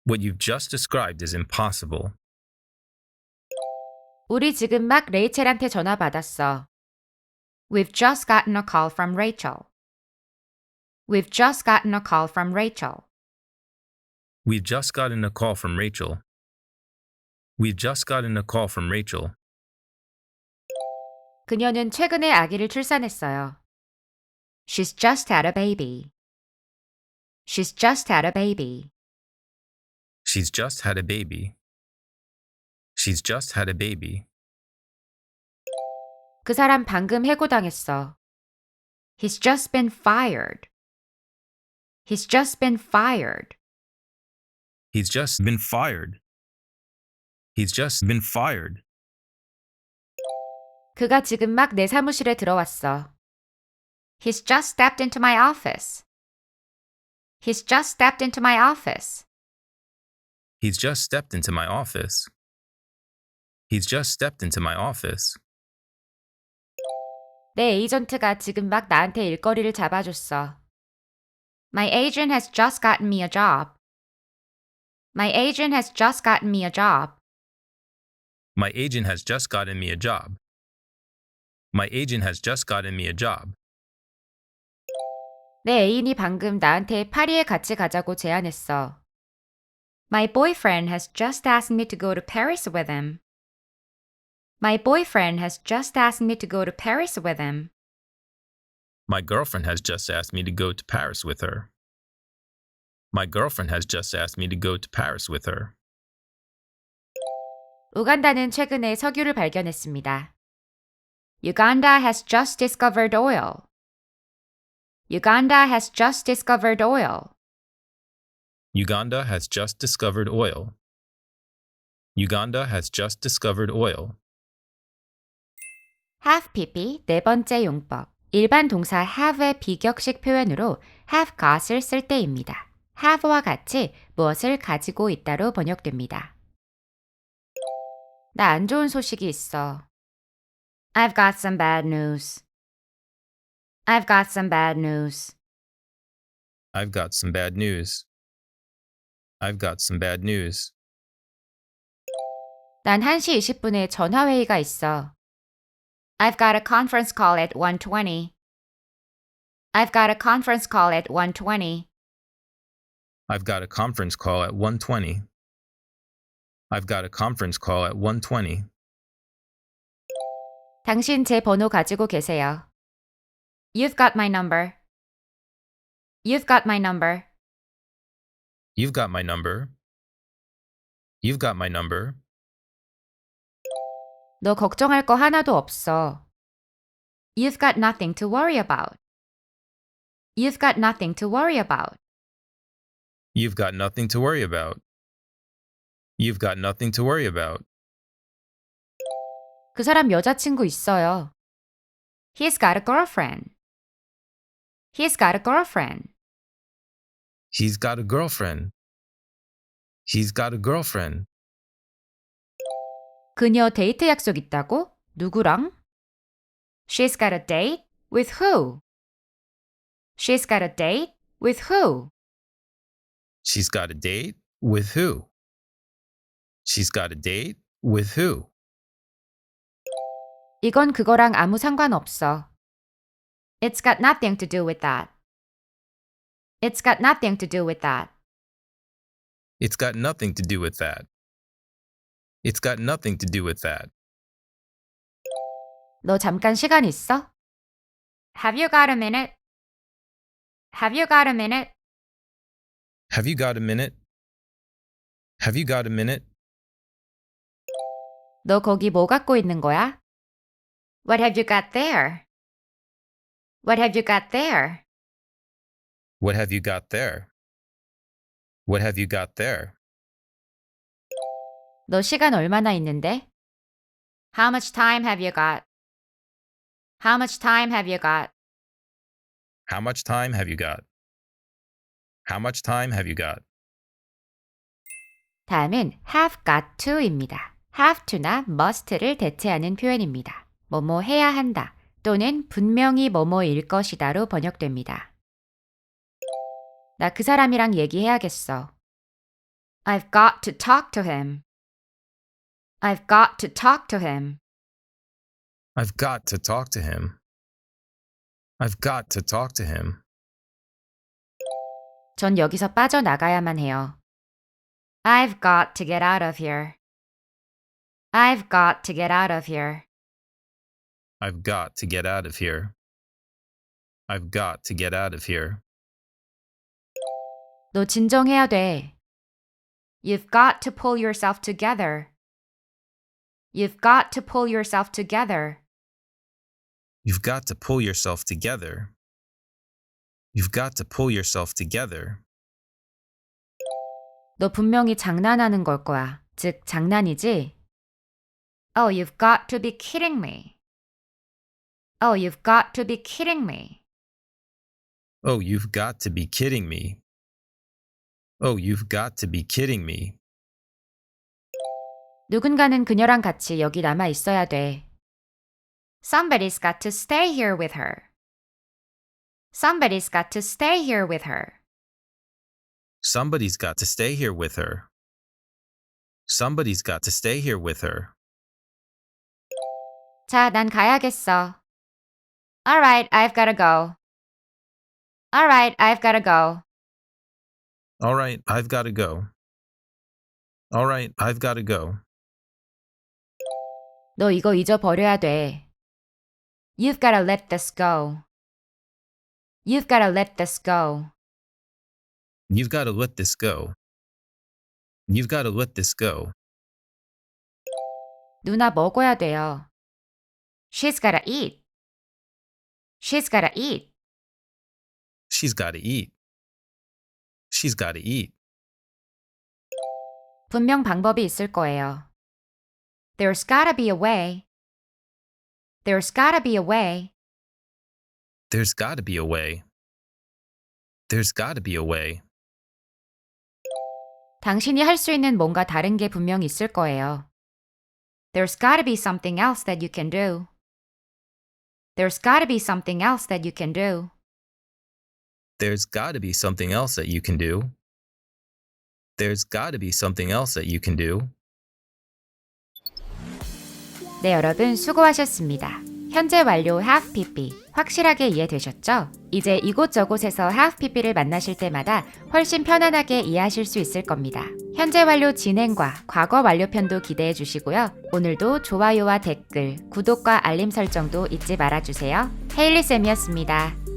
What you've just described is impossible. 우리 지금 막 레이첼한테 전화 받았어. We've just gotten a call from Rachel. We've just gotten a call from Rachel. We've just gotten a call from Rachel. We've just gotten a call from Rachel. 그녀는 최근에 아기를 출산했어요. She's just had a baby. She's just had a baby. She's just had a baby. She's just had a baby. 그 사람 방금 해고당했어. He's just been fired. He's just been fired. He's just been fired. He's just been fired. 그가 지금 막 내 사무실에 들어왔어. He's just stepped into my office. He's just stepped into my office. He's just stepped into my office. He's just stepped into my office. 내 에이전트가 지금 막 나한테 일거리를 잡아줬어. My agent has just gotten me a job. My agent has just gotten me a job. My agent has just gotten me a job. My agent has just gotten me a job. 내 애인이 방금 나한테 파리에 같이 가자고 제안했어. My boyfriend has just asked me to go to Paris with him. My boyfriend has just asked me to go to Paris with him. My girlfriend has just asked me to go to Paris with her. My girlfriend has just asked me to go to Paris with her. 우간다는 최근에 석유를 발견했습니다. Uganda has just discovered oil. Uganda has just discovered oil. Uganda has just discovered oil. Uganda has just discovered oil. have pp 네 번째 용법. 일반 동사 have의 비격식 표현으로 have got을 쓸 때입니다. have와 같이 무엇을 가지고 있다로 번역됩니다. 나 안 좋은 소식이 있어. I've got some bad news. I've got some bad news. I've got some bad news. I've got some bad news. 난 1시 20분에 전화회의가 있어. I've got a conference call at 1:20. I've got a conference call at 1:20. I've got a conference call at 1:20. I've got a conference call at 1:20. 당신 제 번호 가지고 계세요. You've got my number. You've got my number. You've got my number. You've got my number. 너 걱정할 거 하나도 없어. You've got nothing to worry about. You've got nothing to worry about. You've got nothing to worry about. You've got nothing to worry about. 그 사람 여자친구 있어요. He's got a girlfriend. He's got a girlfriend. He's got a girlfriend. He's got a girlfriend. 그녀 데이트 약속 있다고? 누구랑? She's got a date? With who? She's got a date? With who? She's got a date? With who? She's got a date? With who? 이건 그거랑 아무 상관없어. It's got nothing to do with that. It's got nothing to do with that. It's got nothing to do with that. It's got nothing to do with that. 너 잠깐 시간 있어? Have you got a minute? Have you got a minute? Have you got a minute? Have you got a minute? 너 거기 뭐 갖고 있는 거야? What have you got there? What have you got there? What have you got there? What have you got there? 너 시간 얼마나 있는데? How much time have you got? How much time have you got? How much time have you got? How much time have you got? 다음은 have got to입니다. have to나 must를 대체하는 표현입니다. 뭐뭐 해야 한다 또는 분명히 뭐뭐일 것이다로 번역됩니다. 나 그 사람이랑 얘기해야겠어. I've got to talk to him. I've got to talk to him. I've got to talk to him. I've got to talk to him. 전 여기서 빠져나가야만 해요. I've got to get out of here. I've got to get out of here. I've got to get out of here. I've got to get out of here. 너 진정해야 돼. You've got to pull yourself together. You've got to pull yourself together. You've got to pull yourself together. You've got to pull yourself together. 너 분명히 장난하는 걸 거야. 즉, 장난이지? Oh, you've got to be kidding me. Oh, you've got to be kidding me. Oh, you've got to be kidding me. Oh, you've got to be kidding me. 누군가는 그녀랑 같이 여기 남아 있어야 돼. Somebody's got to stay here with her. Somebody's got to stay here with her. Somebody's got to stay here with her. Somebody's got to stay here with her. 자, 난 가야겠어. Alright, I've gotta go. Alright, I've gotta go. All right, I've got to go. All right, I've got to go. 너 이거 잊어버려야 돼. You've gotta let this go. You've gotta let this go. You've got to let this go. You've got to let this go. 누나 먹어야 돼요. She's gotta eat. She's gotta eat. She's got to eat. She's got to eat. 분명 방법이 있을 거예요. There's gotta be a way. There's gotta be a way. There's got to be a way. There's got to be a way. 당신이 할 수 있는 뭔가 다른 게 분명 있을 거예요. There's gotta be something else that you can do. There's gotta be something else that you can do. There's got to be something else that you can do. There's got to be something else that you can do. 네, 여러분 수고하셨습니다. 현재 완료 have pp 확실하게 이해되셨죠? 이제 이곳저곳에서 have pp를 만나실 때마다 훨씬 편안하게 이해하실 수 있을 겁니다. 현재 완료 진행과 과거 완료편도 기대해 주시고요. 오늘도 좋아요와 댓글, 구독과 알림 설정도 잊지 말아주세요. 헤일리쌤이었습니다.